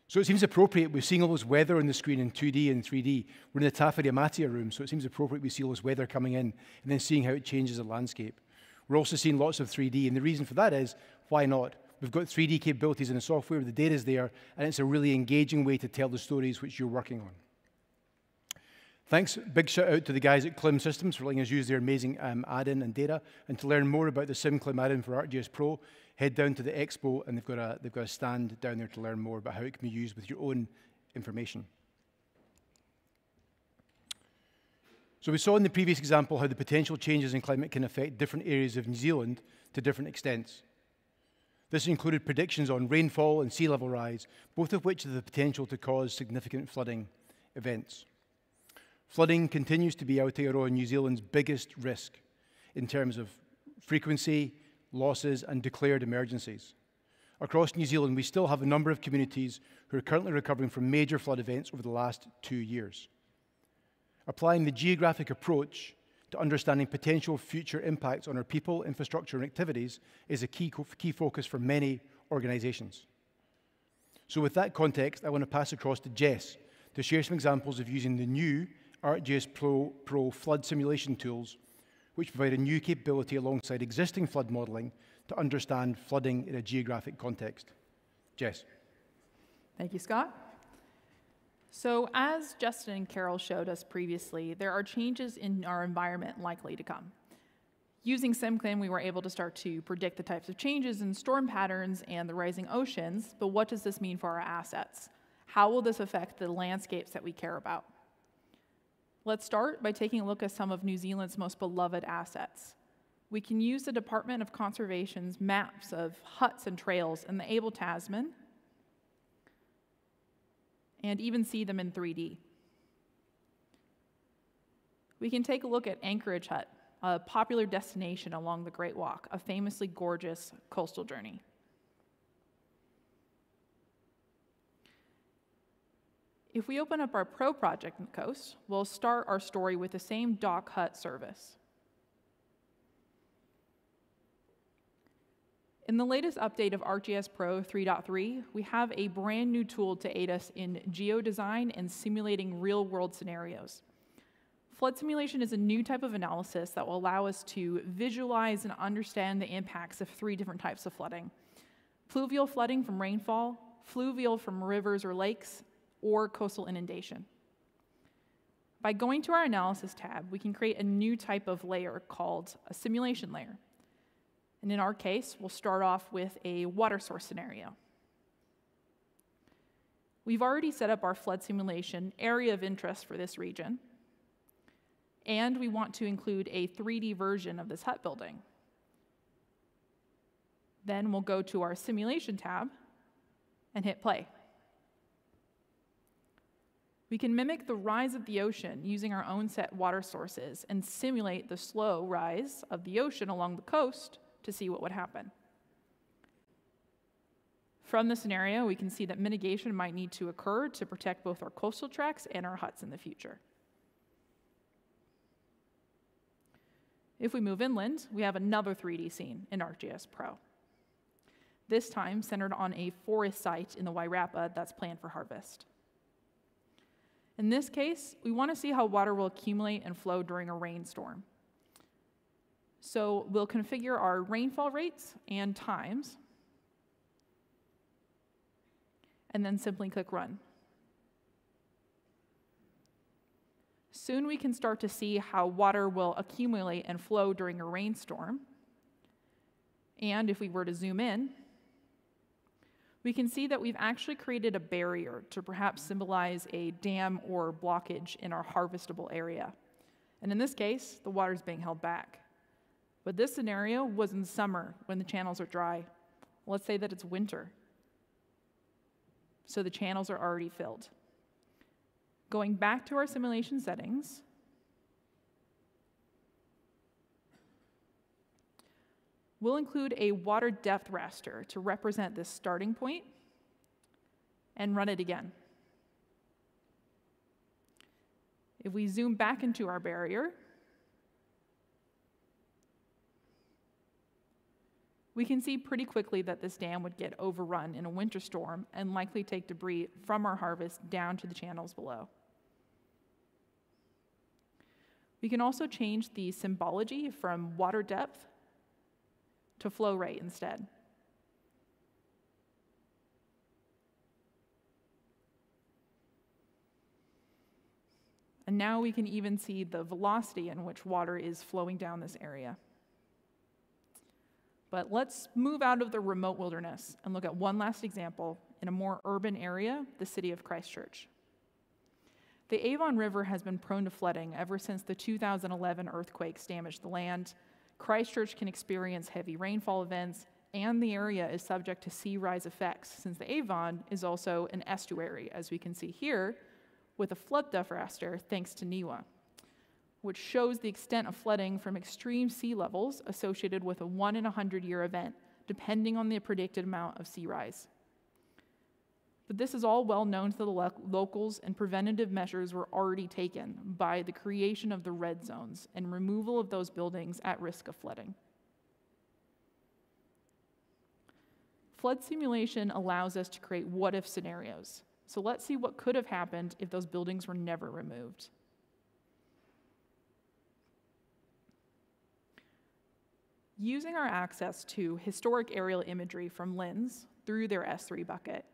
So it seems appropriate. We're seeing all this weather on the screen in 2D and 3D. We're in the Tafari Amatia room, so it seems appropriate we see all this weather coming in and then seeing how it changes the landscape. We're also seeing lots of 3D, and the reason for that is, why not? We've got 3D capabilities in the software, the data's there, and it's a really engaging way to tell the stories which you're working on. Thanks, big shout out to the guys at Clim Systems for letting us use their amazing add-in and data. And to learn more about the SimClim add-in for ArcGIS Pro, head down to the expo, and they've got a stand down there to learn more about how it can be used with your own information. So we saw in the previous example how the potential changes in climate can affect different areas of New Zealand to different extents. This included predictions on rainfall and sea level rise, both of which have the potential to cause significant flooding events. Flooding continues to be Aotearoa New Zealand's biggest risk in terms of frequency, losses, and declared emergencies. Across New Zealand, we still have a number of communities who are currently recovering from major flood events over the last 2 years. Applying the geographic approach to understanding potential future impacts on our people, infrastructure, and activities is a key focus for many organizations. So with that context, I want to pass across to Jess to share some examples of using the new ArcGIS Pro flood simulation tools, which provide a new capability alongside existing flood modeling to understand flooding in a geographic context. Jess.
Thank you, Scott. So as Justin and Carol showed us previously, there are changes in our environment likely to come. Using SimClan, we were able to start to predict the types of changes in storm patterns and the rising oceans, but what does this mean for our assets? How will this affect the landscapes that we care about? Let's start by taking a look at some of New Zealand's most beloved assets. We can use the Department of Conservation's maps of huts and trails in the Abel Tasman, and even see them in 3D. We can take a look at Anchorage Hut, a popular destination along the Great Walk, a famously gorgeous coastal journey. If we open up our Pro project on the coast, we'll start our story with the same dock hut service. In the latest update of ArcGIS Pro 3.3, we have a brand new tool to aid us in geodesign and simulating real-world scenarios. Flood simulation is a new type of analysis that will allow us to visualize and understand the impacts of 3 different types of flooding: pluvial flooding from rainfall, fluvial from rivers or lakes, or coastal inundation. By going to our Analysis tab, we can create a new type of layer called a simulation layer. And in our case, we'll start off with a water source scenario. We've already set up our flood simulation area of interest for this region, and we want to include a 3D version of this hut building. Then we'll go to our Simulation tab and hit play. We can mimic the rise of the ocean using our own set water sources and simulate the slow rise of the ocean along the coast to see what would happen. From the scenario, we can see that mitigation might need to occur to protect both our coastal tracts and our huts in the future. If we move inland, we have another 3D scene in ArcGIS Pro. This time centered on a forest site in the Wairarapa that's planned for harvest. In this case, we want to see how water will accumulate and flow during a rainstorm. So we'll configure our rainfall rates and times, and then simply click Run. Soon we can start to see how water will accumulate and flow during a rainstorm. And if we were to zoom in, we can see that we've actually created a barrier to perhaps symbolize a dam or blockage in our harvestable area. And in this case, the water's being held back. But this scenario was in summer when the channels are dry. Let's say that it's winter. So the channels are already filled. Going back to our simulation settings, we'll include a water depth raster to represent this starting point and run it again. If we zoom back into our barrier, we can see pretty quickly that this dam would get overrun in a winter storm and likely take debris from our harvest down to the channels below. We can also change the symbology from water depth to flow rate instead. And now we can even see the velocity in which water is flowing down this area. But let's move out of the remote wilderness and look at one last example in a more urban area, the city of Christchurch. The Avon River has been prone to flooding ever since the 2011 earthquakes damaged the land. Christchurch can experience heavy rainfall events, and the area is subject to sea rise effects since the Avon is also an estuary, as we can see here, with a flood depth raster thanks to NIWA, which shows the extent of flooding from extreme sea levels associated with a 1 in 100-year event, depending on the predicted amount of sea rise. But this is all well known to the locals, and preventative measures were already taken by the creation of the red zones and removal of those buildings at risk of flooding. Flood simulation allows us to create what-if scenarios, So let's see what could have happened if those buildings were never removed. Using our access to historic aerial imagery from LINS through their S3 bucket,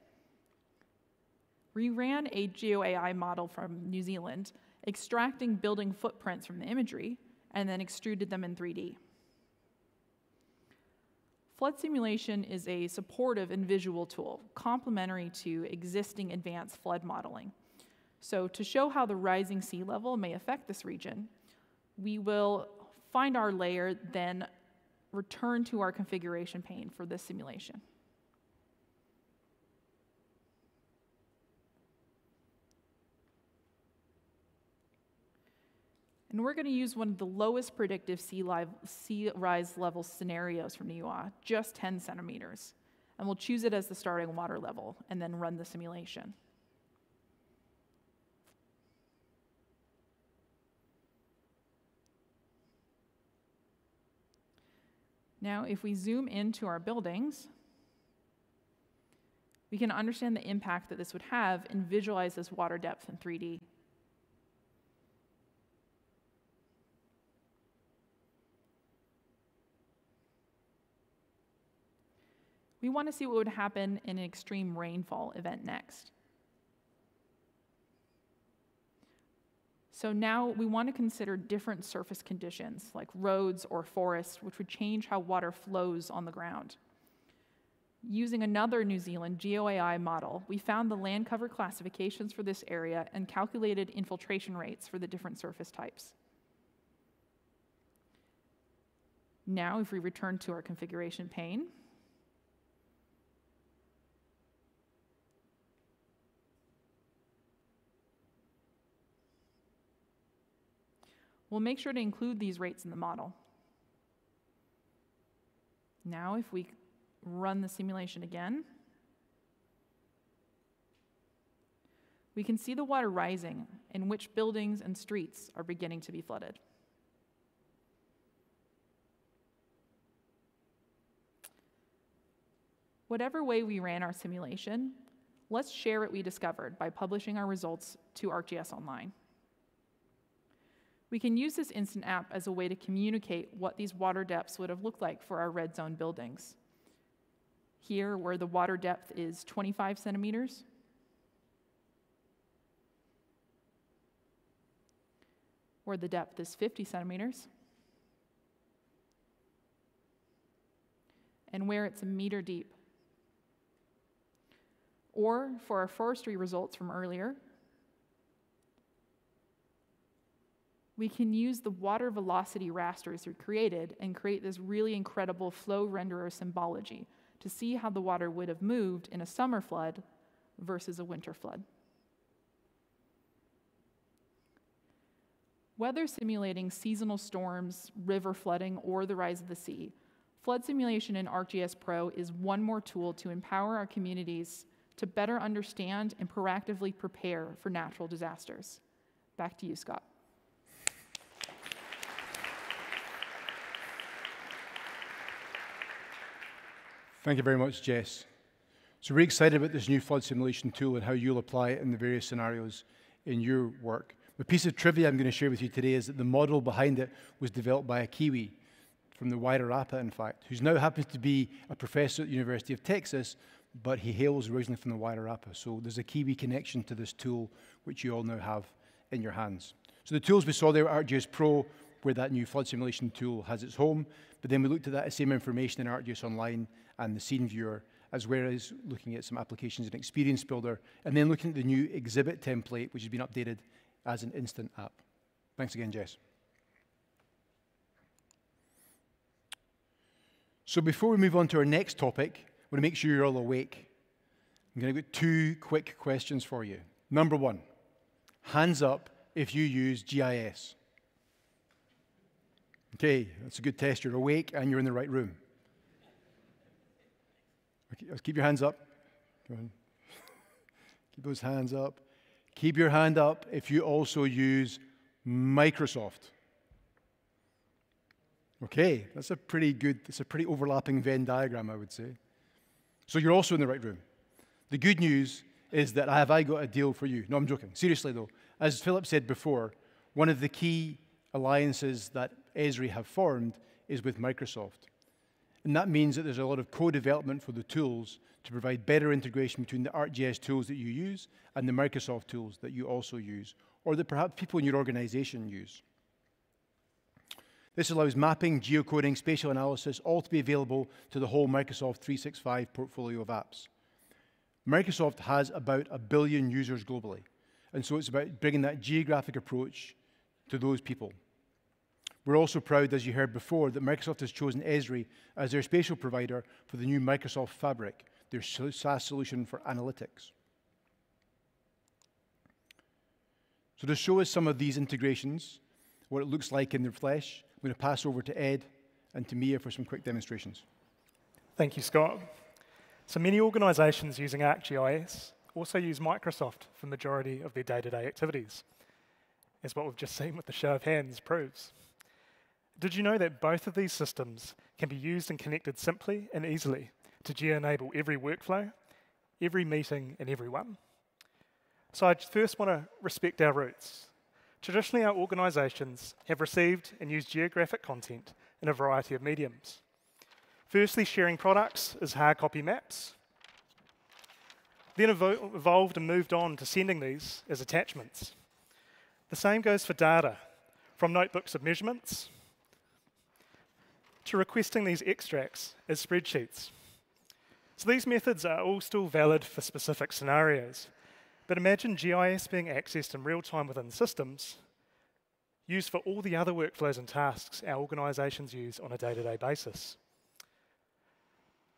we ran a GeoAI model from New Zealand, extracting building footprints from the imagery, and then extruded them in 3D. Flood simulation is a supportive and visual tool, complementary to existing advanced flood modeling. So to show how the rising sea level may affect this region, we will find our layer, then return to our configuration pane for this simulation. And we're going to use one of the lowest predictive sea rise level scenarios from NIUA, just 10 centimeters. And we'll choose it as the starting water level and then run the simulation. Now, if we zoom into our buildings, we can understand the impact that this would have and visualize this water depth in 3D. We want to see what would happen in an extreme rainfall event next. So now we want to consider different surface conditions, like roads or forests, which would change how water flows on the ground. Using another New Zealand GeoAI model, we found the land cover classifications for this area and calculated infiltration rates for the different surface types. Now, if we return to our configuration pane, we'll make sure to include these rates in the model. Now, if we run the simulation again, we can see the water rising and which buildings and streets are beginning to be flooded. Whatever way we ran our simulation, let's share what we discovered by publishing our results to ArcGIS Online. We can use this instant app as a way to communicate what these water depths would have looked like for our red zone buildings. Here, where the water depth is 25 centimeters, where the depth is 50 centimeters, and where it's a meter deep. Or for our forestry results from earlier, we can use the water velocity rasters we created and create this really incredible flow renderer symbology to see how the water would have moved in a summer flood versus a winter flood. Whether simulating seasonal storms, river flooding, or the rise of the sea, flood simulation in ArcGIS Pro is one more tool to empower our communities to better understand and proactively prepare for natural disasters. Back to you, Scott.
Thank you very much, Jess. So we're excited about this new flood simulation tool and how you'll apply it in the various scenarios in your work. The piece of trivia I'm going to share with you today is that the model behind it was developed by a Kiwi from the Wairarapa, in fact, who now happens to be a professor at the University of Texas, but he hails originally from the Wairarapa. So there's a Kiwi connection to this tool, which you all now have in your hands. So the tools we saw there at ArcGIS Pro, where that new flood simulation tool has its home, but then we looked at that same information in ArcGIS Online and the Scene Viewer, as well as looking at some applications in Experience Builder, and then looking at the new exhibit template, which has been updated as an instant app. Thanks again, Jess. So before we move on to our next topic, I want to make sure you're all awake. I'm going to get 2 quick questions for you. Number 1, hands up if you use GIS. Okay, that's a good test. You're awake and you're in the right room. Okay, let's keep your hands up. Go on. Keep those hands up. Keep your hand up if you also use Microsoft. Okay, that's a pretty overlapping Venn diagram, I would say. So you're also in the right room. The good news is that have I got a deal for you? No, I'm joking. Seriously, though, as Philip said before, one of the key alliances that Esri have formed is with Microsoft. And that means that there's a lot of co-development for the tools to provide better integration between the ArcGIS tools that you use and the Microsoft tools that you also use, or that perhaps people in your organization use. This allows mapping, geocoding, spatial analysis, all to be available to the whole Microsoft 365 portfolio of apps. Microsoft has about 1 billion users globally, and so it's about bringing that geographic approach to those people. We're also proud, as you heard before, that Microsoft has chosen Esri as their spatial provider for the new Microsoft Fabric, their SaaS solution for analytics. So to show us some of these integrations, what it looks like in the flesh, I'm going to pass over to Ed and to Mia for some quick demonstrations.
Thank you, Scott. So many organizations using ArcGIS also use Microsoft for the majority of their day-to-day activities, as what we've just seen with the show of hands proves. Did you know that both of these systems can be used and connected simply and easily to geo-enable every workflow, every meeting, and everyone? So I first want to respect our roots. Traditionally, our organizations have received and used geographic content in a variety of mediums. Firstly, sharing products as hard copy maps. Then evolved and moved on to sending these as attachments. The same goes for data, from notebooks of measurements to requesting these extracts as spreadsheets. So these methods are all still valid for specific scenarios, but imagine GIS being accessed in real time within systems, used for all the other workflows and tasks our organizations use on a day-to-day basis.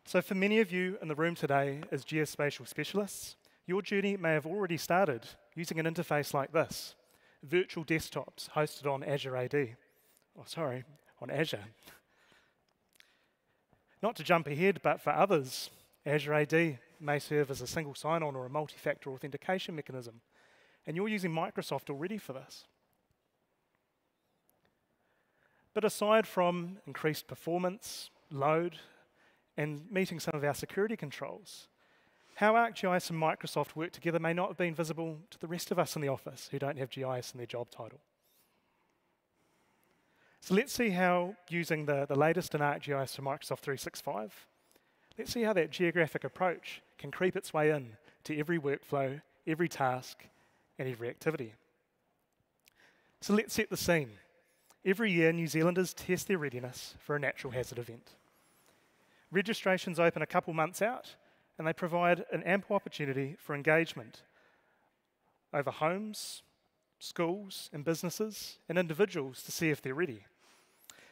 So for many of you in the room today as geospatial specialists, your journey may have already started using an interface like this, virtual desktops hosted on Azure AD. On Azure. Not to jump ahead, but for others, Azure AD may serve as a single sign-on or a multi-factor authentication mechanism, and you're using Microsoft already for this. But aside from increased performance, load, and meeting some of our security controls, how ArcGIS and Microsoft work together may not have been visible to the rest of us in the office who don't have GIS in their job title. So let's see how, using the latest in ArcGIS for Microsoft 365, let's see how that geographic approach can creep its way in to every workflow, every task, and every activity. So let's set the scene. Every year, New Zealanders test their readiness for a natural hazard event. Registrations open a couple months out, and they provide an ample opportunity for engagement over homes, schools, and businesses, and individuals to see if they're ready.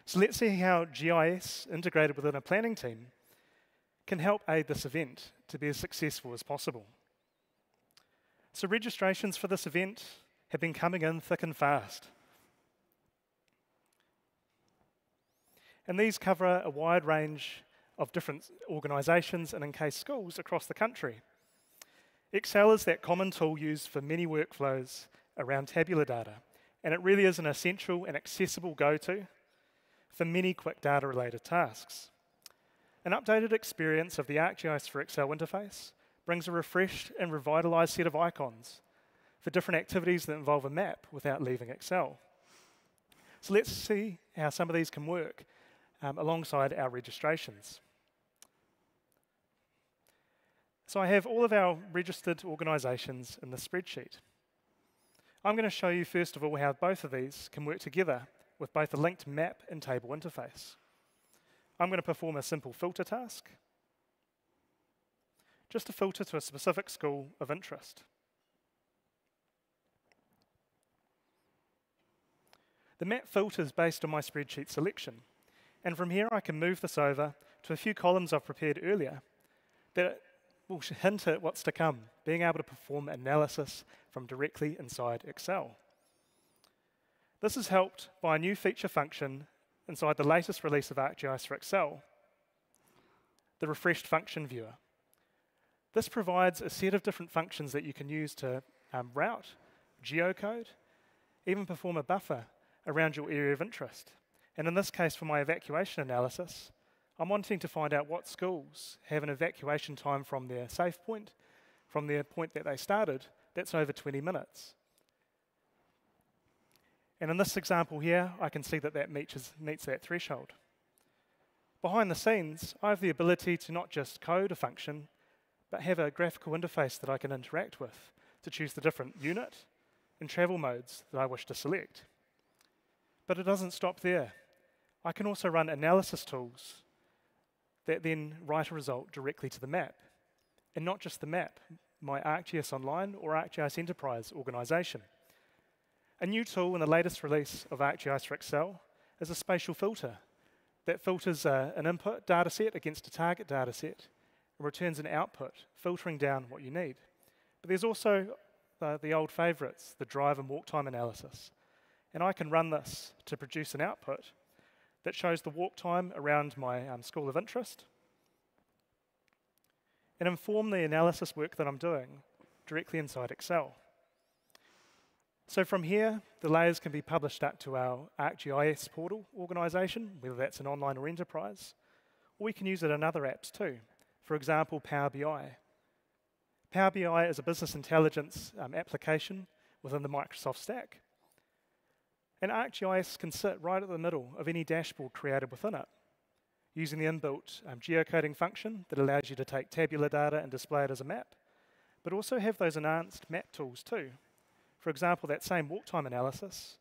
So let's see how GIS, integrated within a planning team, can help aid this event to be as successful as possible. So registrations for this event have been coming in thick and fast. And these cover a wide range of different organisations and in-case schools across the country. Excel is that common tool used for many workflows around tabular data, and it really is an essential and accessible go-to for many quick data-related tasks. An updated experience of the ArcGIS for Excel interface brings a refreshed and revitalised set of icons for different activities that involve a map without leaving Excel. So let's see how some of these can work alongside our registrations. So I have all of our registered organisations in the spreadsheet. I'm going to show you first of all how both of these can work together with both a linked map and table interface. I'm going to perform a simple filter task, just to filter to a specific school of interest. The map filters based on my spreadsheet selection, and from here I can move this over to a few columns I've prepared earlier that will hint at what's to come, being able to perform analysis from directly inside Excel. This is helped by a new feature function inside the latest release of ArcGIS for Excel, the refreshed function viewer. This provides a set of different functions that you can use to route, geocode, even perform a buffer around your area of interest. And in this case, for my evacuation analysis, I'm wanting to find out what schools have an evacuation time from their safe point from the point that they started, that's over 20 minutes. And in this example here, I can see that that meets that threshold. Behind the scenes, I have the ability to not just code a function, but have a graphical interface that I can interact with to choose the different unit and travel modes that I wish to select. But it doesn't stop there. I can also run analysis tools that then write a result directly to the map. And not just the map, my ArcGIS Online or ArcGIS Enterprise organization. A new tool in the latest release of ArcGIS for Excel is a spatial filter that filters an input data set against a target data set and returns an output, filtering down what you need. But there's also the old favorites, the drive and walk time analysis. And I can run this to produce an output that shows the walk time around my school of interest and inform the analysis work that I'm doing directly inside Excel. So from here, the layers can be published up to our ArcGIS portal organization, whether that's an online or enterprise, or we can use it in other apps too. For example, Power BI. Power BI is a business intelligence application within the Microsoft stack. And ArcGIS can sit right at the middle of any dashboard created within it, using the inbuilt geocoding function that allows you to take tabular data and display it as a map, but also have those enhanced map tools too. For example, that same walk time analysis,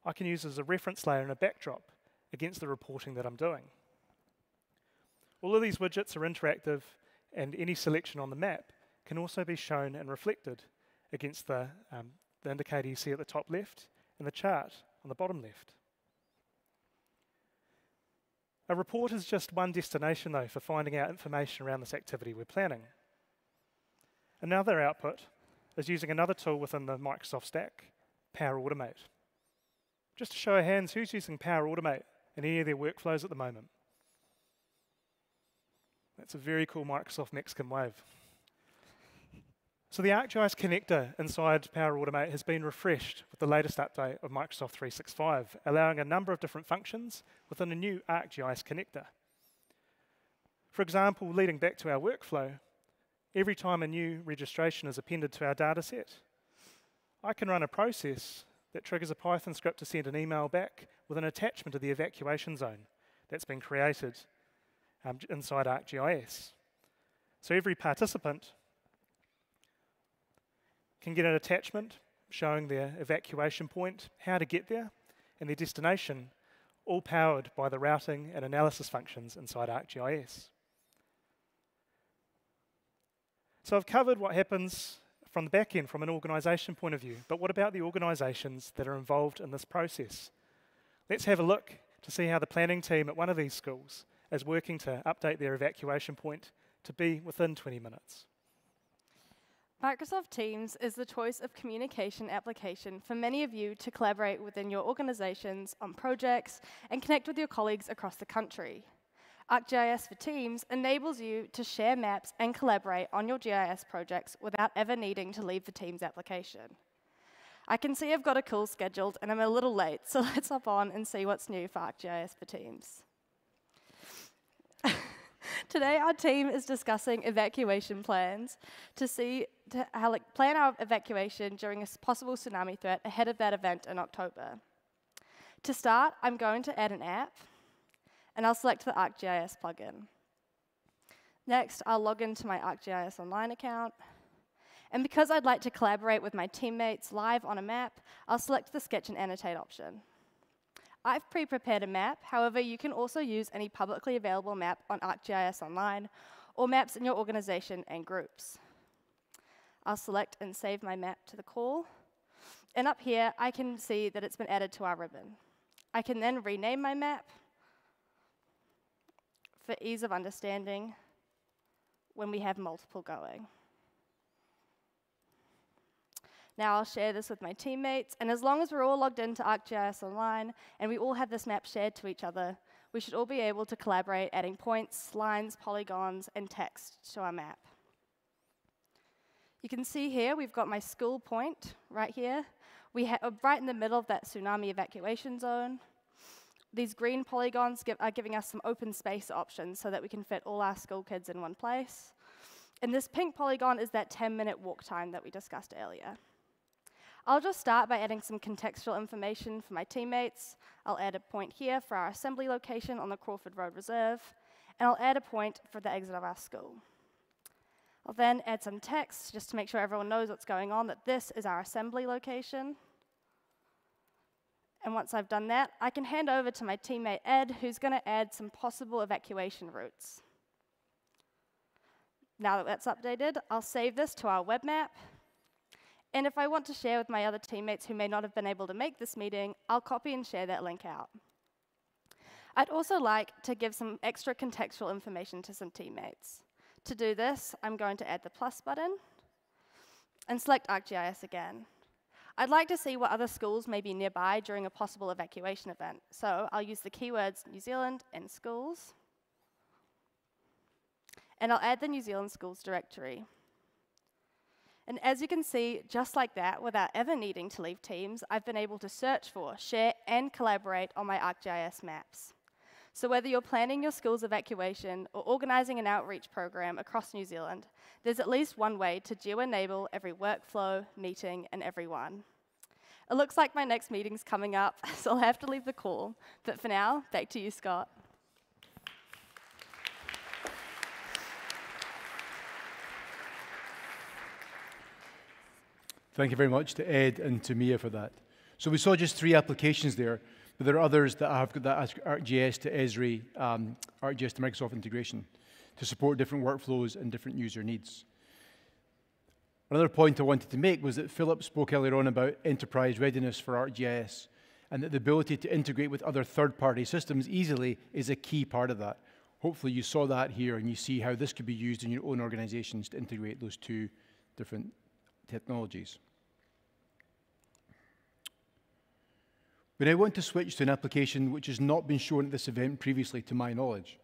I can use as a reference layer and a backdrop against the reporting that I'm doing. All of these widgets are interactive, and any selection on the map can also be shown and reflected against the indicator you see at the top left and the chart on the bottom left. A report is just one destination, though, for finding out information around this activity we're planning. Another output is using another tool within the Microsoft stack, Power Automate. Just to show of hands, who's using Power Automate in any of their workflows at the moment? That's a very cool Microsoft Mexican wave. So the ArcGIS connector inside Power Automate has been refreshed with the latest update of Microsoft 365, allowing a number of different functions within a new ArcGIS connector. For example, leading back to our workflow, every time a new registration is appended to our dataset, I can run a process that triggers a Python script to send an email back with an attachment to the evacuation zone that's been created inside ArcGIS. So every participant can get an attachment showing their evacuation point, how to get there, and their destination, all powered by the routing and analysis functions inside ArcGIS. So I've covered what happens from the back end, from an organisation point of view, but what about the organisations that are involved in this process? Let's have a look to see how the planning team at one of these schools is working to update their evacuation point to be within 20 minutes.
Microsoft Teams is the choice of communication application for many of you to collaborate within your organizations on projects and connect with your colleagues across the country. ArcGIS for Teams enables you to share maps and collaborate on your GIS projects without ever needing to leave the Teams application. I can see I've got a call scheduled and I'm a little late, so let's hop on and see what's new for ArcGIS for Teams. Today, our team is discussing evacuation plans to plan our evacuation during a possible tsunami threat ahead of that event in October. To start, I'm going to add an app, and I'll select the ArcGIS plugin. Next, I'll log into my ArcGIS Online account. And because I'd like to collaborate with my teammates live on a map, I'll select the Sketch and Annotate option. I've pre-prepared a map, however, you can also use any publicly available map on ArcGIS Online or maps in your organization and groups. I'll select and save my map to the call. And up here, I can see that it's been added to our ribbon. I can then rename my map for ease of understanding when we have multiple going. Now I'll share this with my teammates, and as long as we're all logged into ArcGIS Online and we all have this map shared to each other, we should all be able to collaborate, adding points, lines, polygons, and text to our map. You can see here we've got my school point right here. Right in the middle of that tsunami evacuation zone. These green polygons are giving us some open space options so that we can fit all our school kids in one place. And this pink polygon is that 10-minute walk time that we discussed earlier. I'll just start by adding some contextual information for my teammates. I'll add a point here for our assembly location on the Crawford Road Reserve, and I'll add a point for the exit of our school. I'll then add some text just to make sure everyone knows what's going on, that this is our assembly location. And once I've done that, I can hand over to my teammate Ed, who's going to add some possible evacuation routes. Now that that's updated, I'll save this to our web map. And if I want to share with my other teammates who may not have been able to make this meeting, I'll copy and share that link out. I'd also like to give some extra contextual information to some teammates. To do this, I'm going to add the plus button and select ArcGIS again. I'd like to see what other schools may be nearby during a possible evacuation event. So I'll use the keywords New Zealand and schools. And I'll add the New Zealand schools directory. And as you can see, just like that, without ever needing to leave Teams, I've been able to search for, share, and collaborate on my ArcGIS maps. So whether you're planning your school's evacuation or organizing an outreach program across New Zealand, there's at least one way to geo-enable every workflow, meeting, and everyone. It looks like my next meeting's coming up, so I'll have to leave the call. But for now, back to you, Scott.
Thank you very much to Ed and to Mia for that. So we saw just 3 applications there, but there are others that have got that ArcGIS to Esri, ArcGIS to Microsoft integration to support different workflows and different user needs. Another point I wanted to make was that Philip spoke earlier on about enterprise readiness for ArcGIS, and that the ability to integrate with other third-party systems easily is a key part of that. Hopefully you saw that here and you see how this could be used in your own organizations to integrate those 2 different technologies. But I want to switch to an application which has not been shown at this event previously, to my knowledge.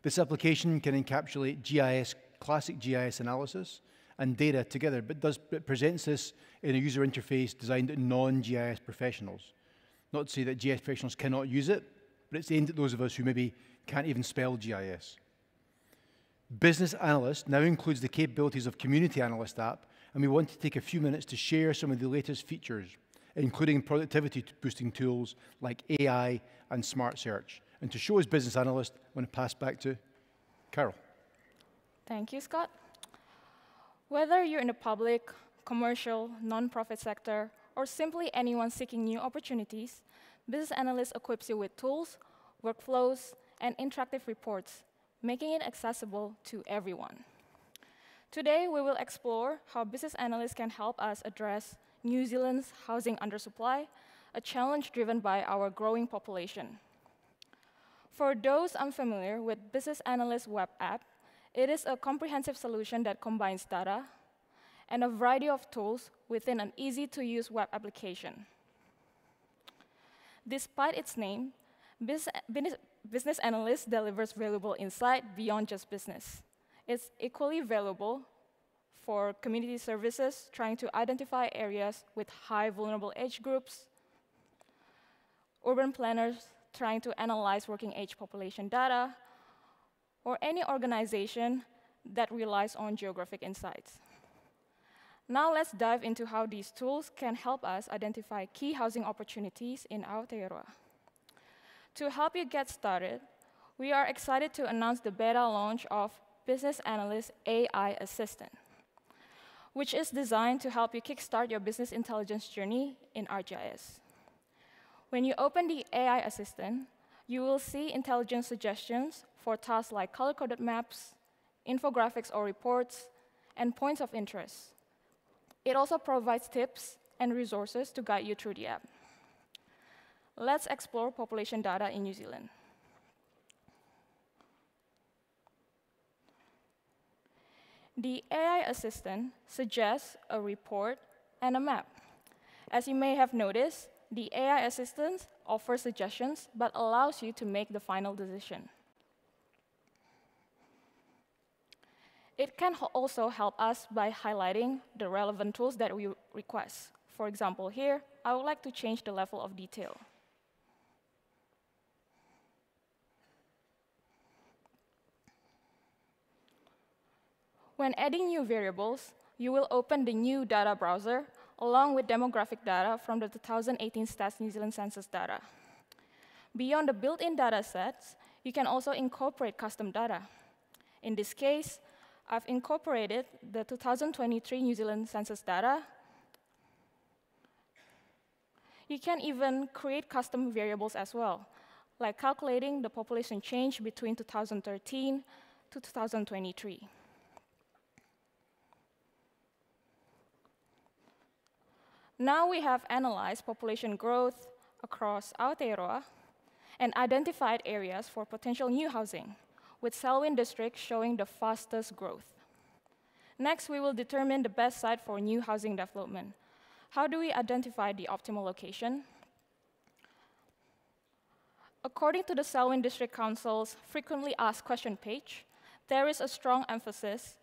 This application can encapsulate GIS, classic GIS analysis and data together, but it presents this in a user interface designed at non-GIS professionals. Not to say that GIS professionals cannot use it, but it's aimed at those of us who maybe can't even spell GIS. Business Analyst now includes the capabilities of Community Analyst app, and we want to take a few minutes to share some of the latest features, including productivity-boosting tools like AI and Smart Search. And to show us Business Analyst, I'm going to pass back to Carol.
Thank you, Scott. Whether you're in the public, commercial, nonprofit sector, or simply anyone seeking new opportunities, Business Analyst equips you with tools, workflows, and interactive reports, making it accessible to everyone. Today, we will explore how Business Analysts can help us address New Zealand's housing undersupply, a challenge driven by our growing population. For those unfamiliar with Business Analyst web app, it is a comprehensive solution that combines data and a variety of tools within an easy-to-use web application. Despite its name, Business Analyst delivers valuable insight beyond just business. It's equally valuable for community services trying to identify areas with high vulnerable age groups, urban planners trying to analyze working age population data, or any organization that relies on geographic insights. Now let's dive into how these tools can help us identify key housing opportunities in Aotearoa. To help you get started, we are excited to announce the beta launch of Business Analyst AI Assistant, which is designed to help you kickstart your business intelligence journey in ArcGIS. When you open the AI Assistant, you will see intelligence suggestions for tasks like color-coded maps, infographics or reports, and points of interest. It also provides tips and resources to guide you through the app. Let's explore population data in New Zealand. The AI Assistant suggests a report and a map. As you may have noticed, the AI Assistant offers suggestions but allows you to make the final decision. It can also help us by highlighting the relevant tools that we request. For example, here, I would like to change the level of detail. When adding new variables, you will open the new data browser along with demographic data from the 2018 Stats New Zealand census data. Beyond the built-in data sets, you can also incorporate custom data. In this case, I've incorporated the 2023 New Zealand census data. You can even create custom variables as well, like calculating the population change between 2013 to 2023. Now we have analyzed population growth across Aotearoa and identified areas for potential new housing, with Selwyn District showing the fastest growth. Next, we will determine the best site for new housing development. How do we identify the optimal location? According to the Selwyn District Council's frequently asked question page, there is a strong emphasis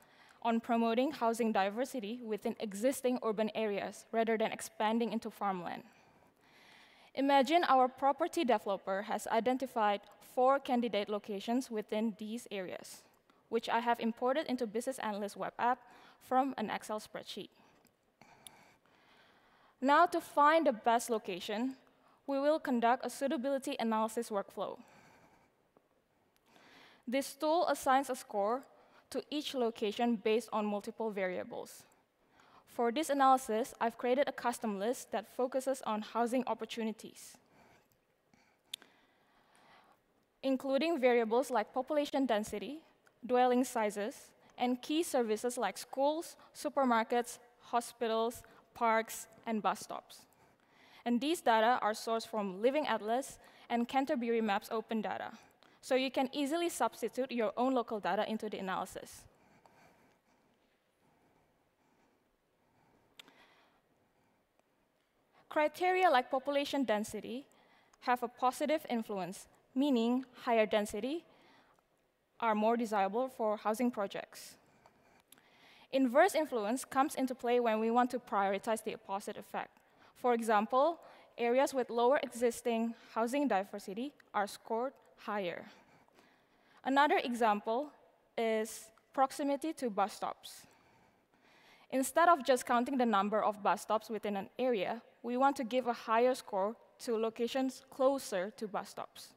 on promoting housing diversity within existing urban areas rather than expanding into farmland. Imagine our property developer has identified 4 candidate locations within these areas, which I have imported into Business Analyst web app from an Excel spreadsheet. Now, to find the best location, we will conduct a suitability analysis workflow. This tool assigns a score to each location based on multiple variables. For this analysis, I've created a custom list that focuses on housing opportunities, including variables like population density, dwelling sizes, and key services like schools, supermarkets, hospitals, parks, and bus stops. And these data are sourced from Living Atlas and Canterbury Maps open data, so you can easily substitute your own local data into the analysis. Criteria like population density have a positive influence, meaning higher density are more desirable for housing projects. Inverse influence comes into play when we want to prioritize the opposite effect. For example, areas with lower existing housing diversity are scored higher. Another example is proximity to bus stops. Instead of just counting the number of bus stops within an area, we want to give a higher score to locations closer to bus stops.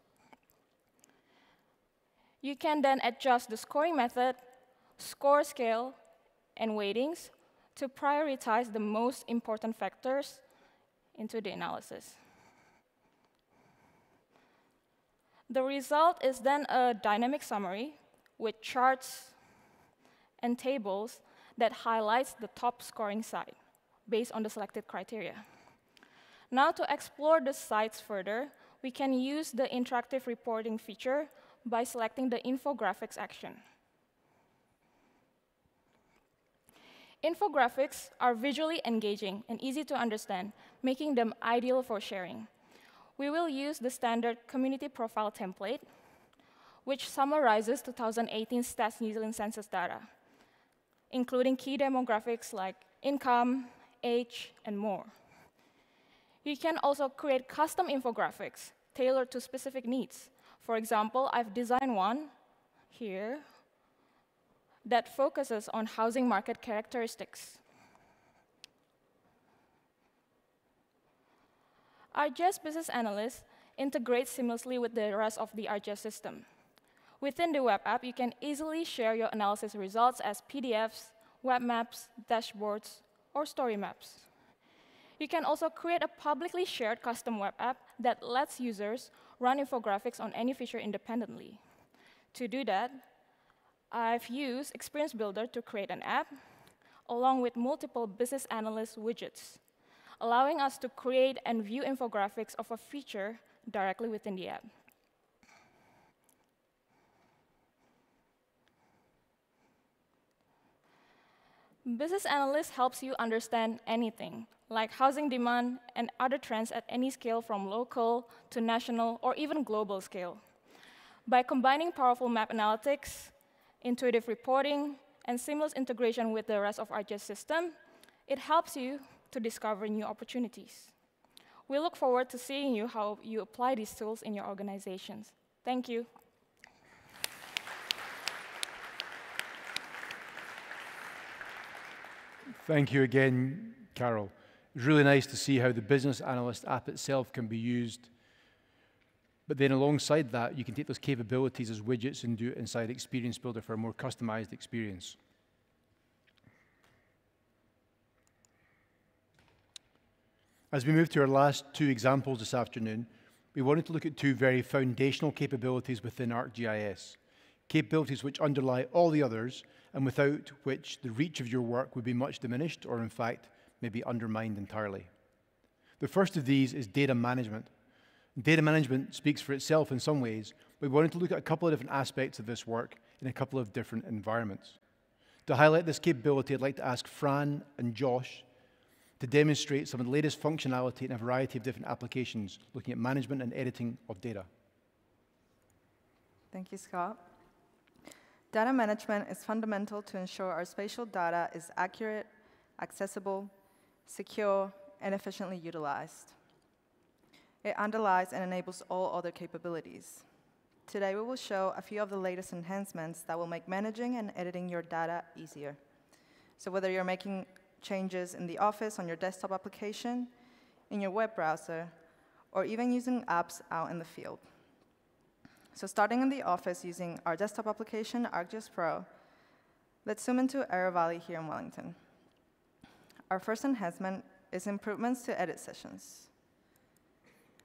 You can then adjust the scoring method, score scale, and weightings to prioritize the most important factors into the analysis. The result is then a dynamic summary with charts and tables that highlights the top scoring site based on the selected criteria. Now, to explore the sites further, we can use the interactive reporting feature by selecting the infographics action. Infographics are visually engaging and easy to understand, making them ideal for sharing. We will use the standard community profile template, which summarizes 2018 Stats New Zealand census data, including key demographics like income, age, and more. You can also create custom infographics tailored to specific needs. For example, I've designed one here that focuses on housing market characteristics. ArcGIS Business Analyst integrates seamlessly with the rest of the ArcGIS system. Within the web app, you can easily share your analysis results as PDFs, web maps, dashboards, or story maps. You can also create a publicly shared custom web app that lets users run infographics on any feature independently. To do that, I've used Experience Builder to create an app, along with multiple business analyst widgets, allowing us to create and view infographics of a feature directly within the app. Business Analyst helps you understand anything, like housing demand and other trends at any scale from local to national or even global scale. By combining powerful map analytics, intuitive reporting, and seamless integration with the rest of our ArcGIS system, it helps you to discover new opportunities. We look forward to seeing you how you apply these tools in your organizations. Thank you.
Thank you again, Carol. It's really nice to see how the Business Analyst app itself can be used. But then alongside that, you can take those capabilities as widgets and do it inside Experience Builder for a more customized experience. As we move to our last two examples this afternoon, we wanted to look at two very foundational capabilities within ArcGIS, capabilities which underlie all the others and without which the reach of your work would be much diminished or, in fact, maybe undermined entirely. The first of these is data management. Data management speaks for itself in some ways, but we wanted to look at a couple of different aspects of this work in a couple of different environments. To highlight this capability, I'd like to ask Fran and Josh to demonstrate some of the latest functionality in a variety of different applications, looking at management and editing of data.
Thank you, Scott. Data management is fundamental to ensure our spatial data is accurate, accessible, secure, and efficiently utilized. It underlies and enables all other capabilities. Today, we will show a few of the latest enhancements that will make managing and editing your data easier. So whether you're making changes in the office, on your desktop application, in your web browser, or even using apps out in the field. So starting in the office using our desktop application, ArcGIS Pro, let's zoom into Arrow Valley here in Wellington. Our first enhancement is improvements to edit sessions.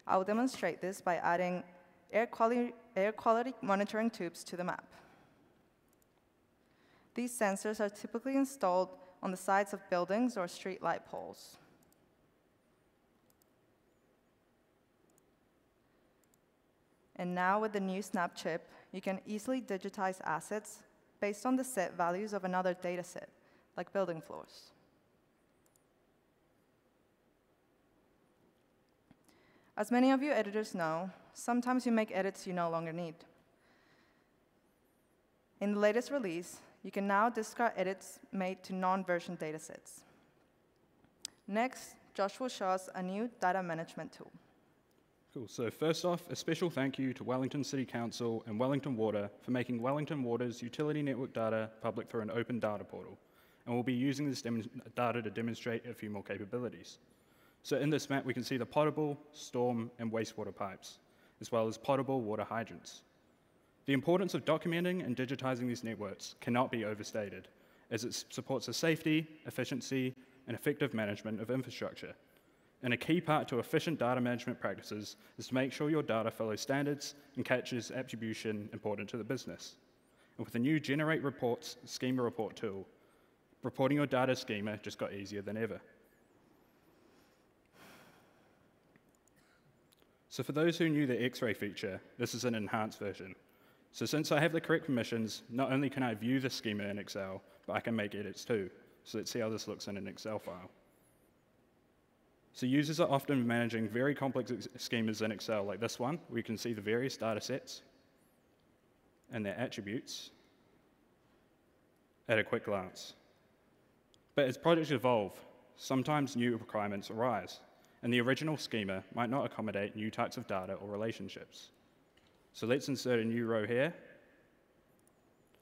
I will demonstrate this by adding air quality monitoring tubes to the map. These sensors are typically installed on the sides of buildings or street light poles. And now with the new Snap chip, you can easily digitize assets based on the set values of another data set, like building floors. As many of you editors know, sometimes you make edits you no longer need. In the latest release, you can now discard edits made to non-version datasets. Next, Josh will show us a new data management tool.
Cool. So first off, a special thank you to Wellington City Council and Wellington Water for making Wellington Water's utility network data public through an open data portal. And we'll be using this data to demonstrate a few more capabilities. So in this map, we can see the potable, storm, and wastewater pipes, as well as potable water hydrants. The importance of documenting and digitizing these networks cannot be overstated, as it supports the safety, efficiency, and effective management of infrastructure. And a key part to efficient data management practices is to make sure your data follows standards and catches attribution important to the business. And with the new Generate Reports Schema Report tool, reporting your data schema just got easier than ever. So for those who knew the X-ray feature, this is an enhanced version. So since I have the correct permissions, not only can I view the schema in Excel, but I can make edits too. So let's see how this looks in an Excel file. So users are often managing very complex schemas in Excel, like this one, where you can see the various data sets and their attributes at a quick glance. But as projects evolve, sometimes new requirements arise, and the original schema might not accommodate new types of data or relationships. So let's insert a new row here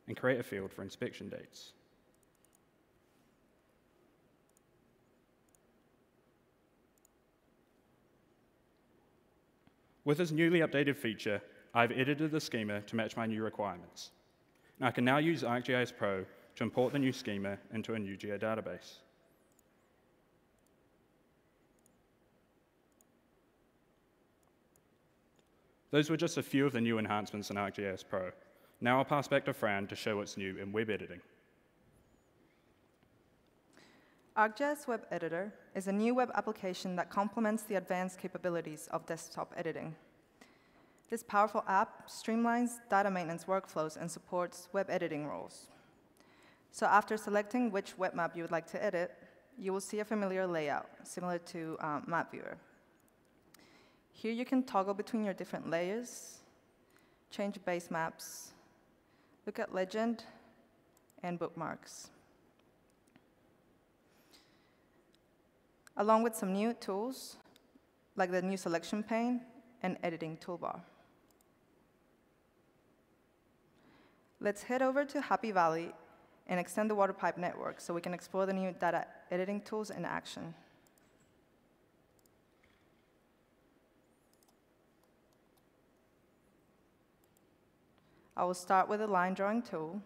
and create a field for inspection dates. With this newly updated feature, I've edited the schema to match my new requirements. And I can now use ArcGIS Pro to import the new schema into a new geodatabase. Those were just a few of the new enhancements in ArcGIS Pro. Now I'll pass back to Fran to show what's new in web editing.
ArcGIS Web Editor is a new web application that complements the advanced capabilities of desktop editing. This powerful app streamlines data maintenance workflows and supports web editing roles. So after selecting which web map you would like to edit, you will see a familiar layout, similar to Map Viewer. Here you can toggle between your different layers, change base maps, look at legend, and bookmarks. Along with some new tools, like the new selection pane and editing toolbar. Let's head over to Happy Valley and extend the water pipe network so we can explore the new data editing tools in action. I will start with the line drawing tool.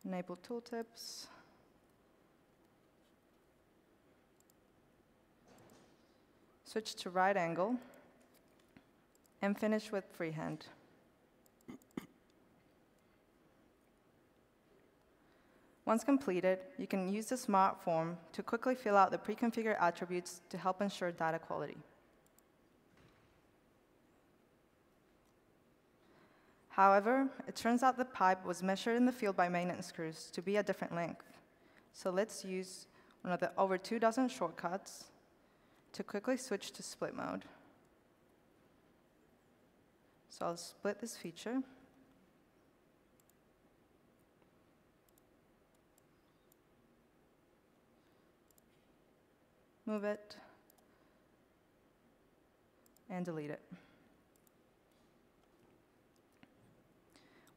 Enable tooltips. Switch to right angle, and finish with freehand. Once completed, you can use the smart form to quickly fill out the pre-configured attributes to help ensure data quality. However, it turns out the pipe was measured in the field by maintenance crews to be a different length. So let's use one of the over 24 shortcuts to quickly switch to split mode. So I'll split this feature. Move it, and delete it.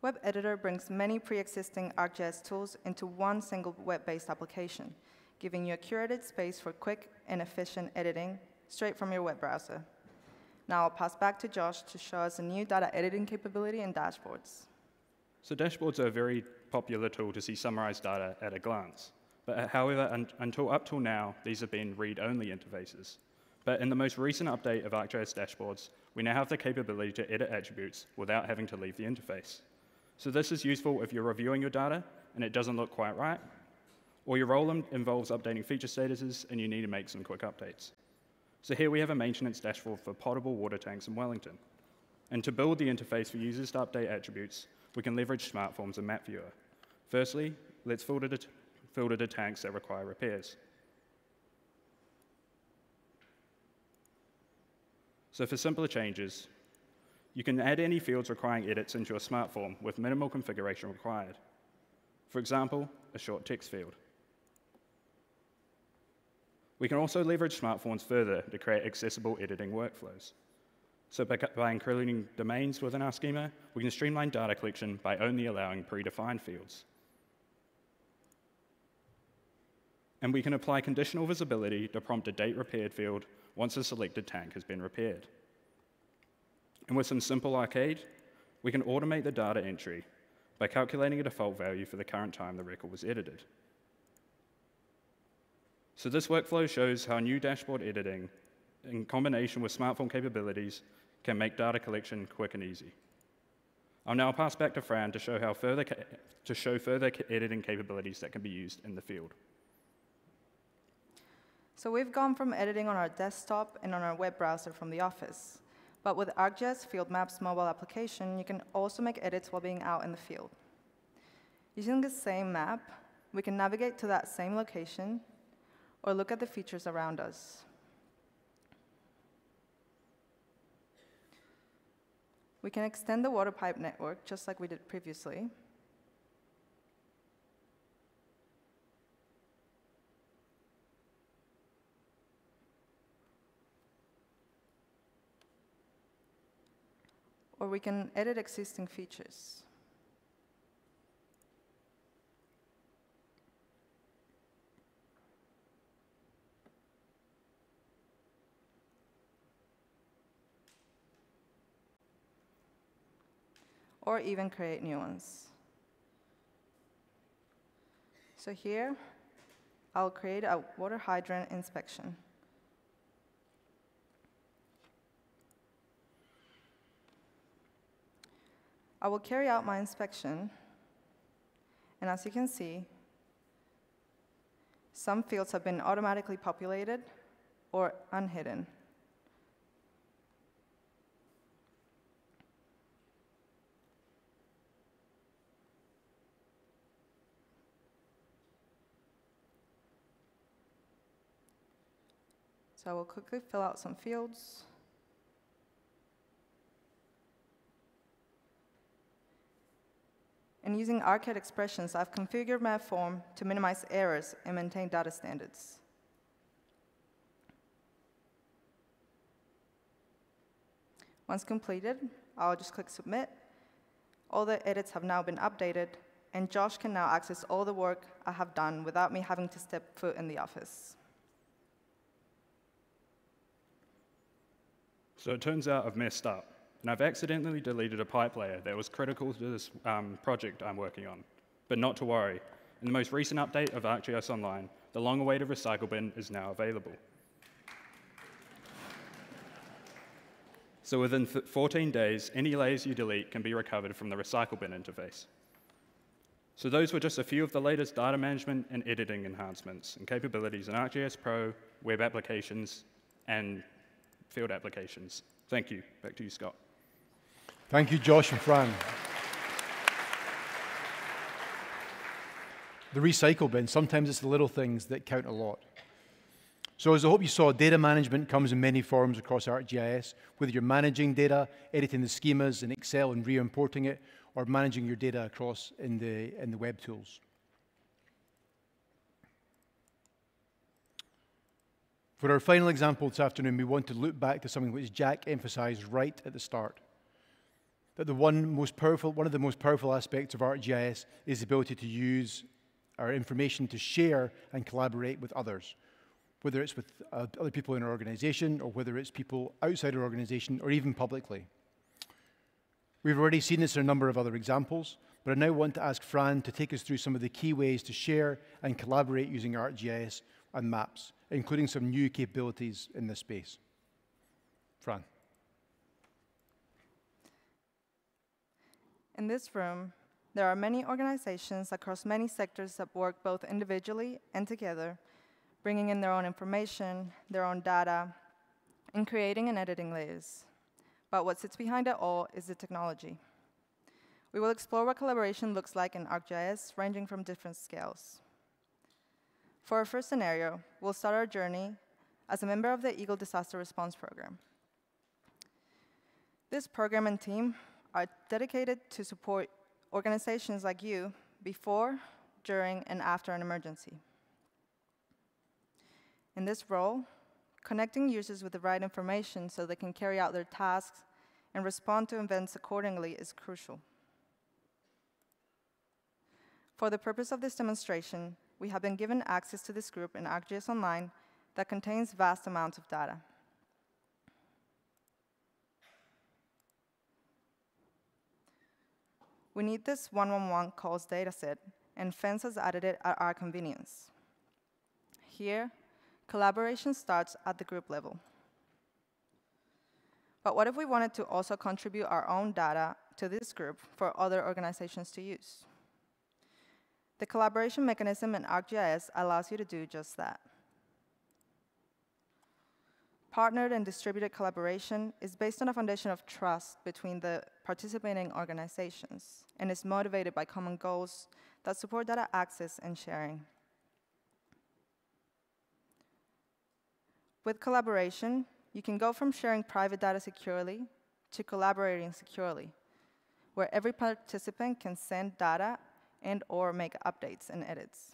Web Editor brings many pre-existing ArcGIS tools into one single web-based application, giving you a curated space for quick and efficient editing straight from your web browser. Now I'll pass back to Josh to show us a new data editing capability in dashboards.
So dashboards are a very popular tool to see summarized data at a glance. But however, up till now, these have been read-only interfaces. But in the most recent update of ArcGIS dashboards, we now have the capability to edit attributes without having to leave the interface. So this is useful if you're reviewing your data and it doesn't look quite right, or your role involves updating feature statuses and you need to make some quick updates. So here we have a maintenance dashboard for potable water tanks in Wellington. And to build the interface for users to update attributes, we can leverage SmartForms and Map Viewer. Firstly, let's filter the tanks that require repairs. So for simpler changes, you can add any fields requiring edits into your SmartForm with minimal configuration required. For example, a short text field. We can also leverage SmartForms further to create accessible editing workflows. So by including domains within our schema, we can streamline data collection by only allowing predefined fields. And we can apply conditional visibility to prompt a date repaired field once a selected tank has been repaired. And with some simple arcade, we can automate the data entry by calculating a default value for the current time the record was edited. So this workflow shows how new dashboard editing, in combination with SmartForm capabilities, can make data collection quick and easy. I'll now pass back to Fran to show further editing capabilities that can be used in the field.
So we've gone from editing on our desktop and on our web browser from the office. But with ArcGIS Field Maps mobile application, you can also make edits while being out in the field. Using the same map, we can navigate to that same location or look at the features around us. We can extend the water pipe network just like we did previously. Or we can edit existing features. Or even create new ones. So here, I'll create a water hydrant inspection. I will carry out my inspection, and as you can see, some fields have been automatically populated or unhidden. So I will quickly fill out some fields. And using ArcGIS expressions, I've configured my form to minimize errors and maintain data standards. Once completed, I'll just click Submit. All the edits have now been updated, and Josh can now access all the work I have done without me having to step foot in the office.
So it turns out I've messed up, and I've accidentally deleted a pipe layer that was critical to this project I'm working on. But not to worry. In the most recent update of ArcGIS Online, the long-awaited recycle bin is now available. So within 14 days, any layers you delete can be recovered from the recycle bin interface. So those were just a few of the latest data management and editing enhancements and capabilities in ArcGIS Pro, web applications, and field applications. Thank you. Back to you, Scott.
Thank you, Josh and Fran. The recycle bin, sometimes it's the little things that count a lot. So as I hope you saw, data management comes in many forms across ArcGIS, whether you're managing data, editing the schemas in Excel and re-importing it, or managing your data across in the web tools. For our final example this afternoon, we want to look back to something which Jack emphasized right at the start. That one of the most powerful aspects of ArcGIS is the ability to use our information to share and collaborate with others, whether it's with other people in our organization or whether it's people outside our organization or even publicly. We've already seen this in a number of other examples, but I now want to ask Fran to take us through some of the key ways to share and collaborate using ArcGIS and maps, including some new capabilities in this space. Fran.
In this room, there are many organizations across many sectors that work both individually and together, bringing in their own information, their own data, and creating and editing layers. But what sits behind it all is the technology. We will explore what collaboration looks like in ArcGIS, ranging from different scales. For our first scenario, we'll start our journey as a member of the Eagle Disaster Response Program. This program and team are dedicated to support organizations like you before, during, and after an emergency. In this role, connecting users with the right information so they can carry out their tasks and respond to events accordingly is crucial. For the purpose of this demonstration, we have been given access to this group in ArcGIS Online that contains vast amounts of data. We need this 111 calls dataset, and Fence has added it at our convenience. Here, collaboration starts at the group level. But what if we wanted to also contribute our own data to this group for other organizations to use? The collaboration mechanism in ArcGIS allows you to do just that. Partnered and distributed collaboration is based on a foundation of trust between the participating organizations and is motivated by common goals that support data access and sharing. With collaboration, you can go from sharing private data securely to collaborating securely, where every participant can send data and/or make updates and edits.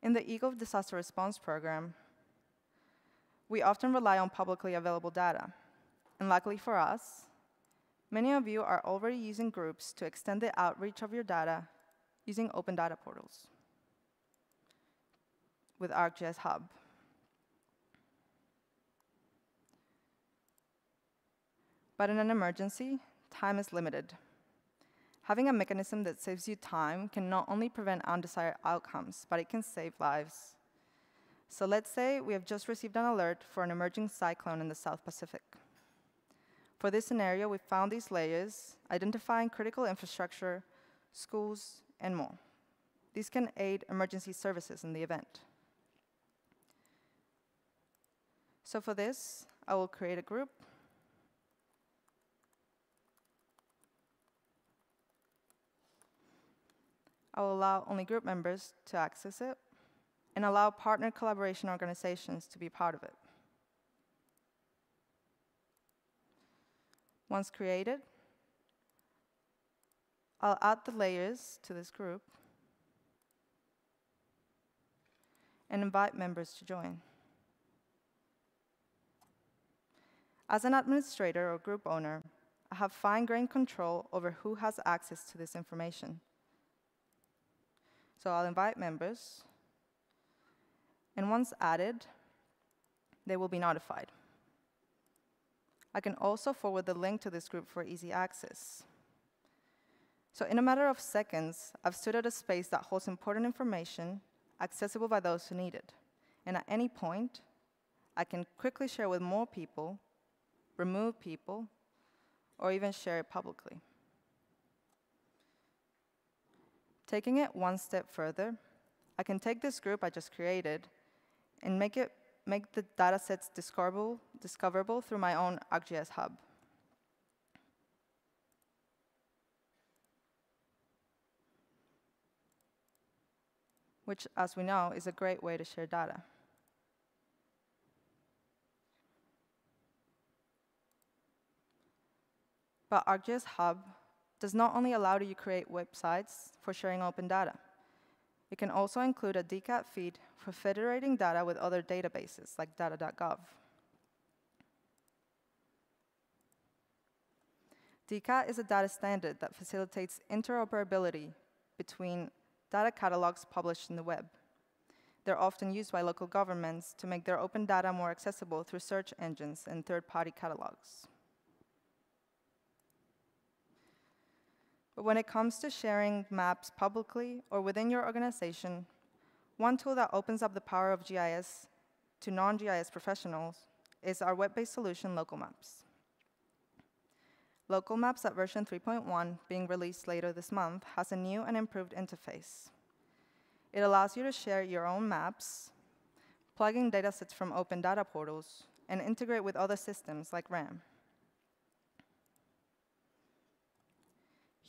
In the Eagle Disaster Response Program, we often rely on publicly available data. And luckily for us, many of you are already using groups to extend the outreach of your data using open data portals with ArcGIS Hub. But in an emergency, time is limited. Having a mechanism that saves you time can not only prevent undesired outcomes, but it can save lives. So let's say we have just received an alert for an emerging cyclone in the South Pacific. For this scenario, we found these layers, identifying critical infrastructure, schools, and more. These can aid emergency services in the event. So for this, I will create a group. I will allow only group members to access it and allow partner collaboration organizations to be part of it. Once created, I'll add the layers to this group and invite members to join. As an administrator or group owner, I have fine-grained control over who has access to this information. So I'll invite members, and once added, they will be notified. I can also forward the link to this group for easy access. So in a matter of seconds, I've stood at a space that holds important information, accessible by those who need it. And at any point, I can quickly share with more people, remove people, or even share it publicly. Taking it one step further, I can take this group I just created and make the data sets discoverable through my own ArcGIS hub. Which, as we know, is a great way to share data. But ArcGIS Hub does not only allow you to create websites for sharing open data. It can also include a DCAT feed for federating data with other databases, like data.gov. DCAT is a data standard that facilitates interoperability between data catalogs published in the web. They're often used by local governments to make their open data more accessible through search engines and third-party catalogs. But when it comes to sharing maps publicly or within your organization, one tool that opens up the power of GIS to non-GIS professionals is our web-based solution, Local Maps. Local Maps at version 3.1, being released later this month, has a new and improved interface. It allows you to share your own maps, plug in datasets from open data portals, and integrate with other systems like RAM.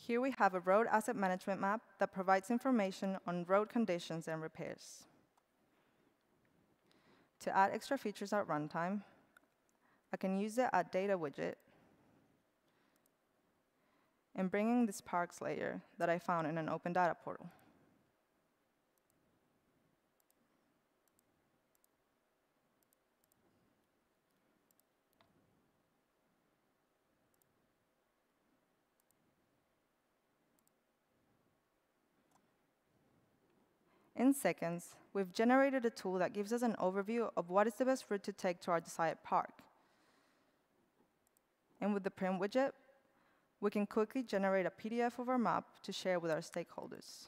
Here we have a road asset management map that provides information on road conditions and repairs. To add extra features at runtime, I can use the Add Data widget and bring in this parks layer that I found in an open data portal. In seconds, we've generated a tool that gives us an overview of what is the best route to take to our desired park. And with the print widget, we can quickly generate a PDF of our map to share with our stakeholders.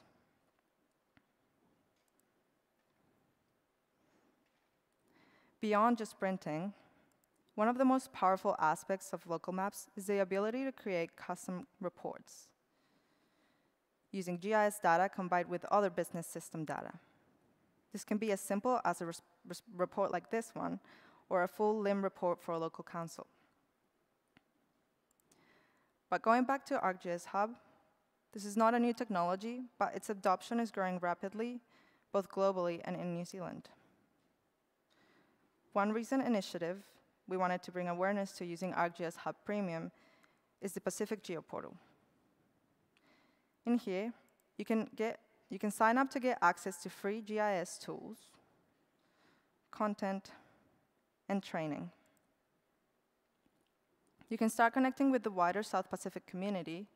Beyond just printing, one of the most powerful aspects of local maps is the ability to create custom reports using GIS data combined with other business system data. This can be as simple as a report like this one, or a full LIM report for a local council. But going back to ArcGIS Hub, this is not a new technology, but its adoption is growing rapidly, both globally and in New Zealand. One recent initiative we wanted to bring awareness to using ArcGIS Hub Premium is the Pacific GeoPortal. In here, you can sign up to get access to free GIS tools, content, and training. You can start connecting with the wider South Pacific community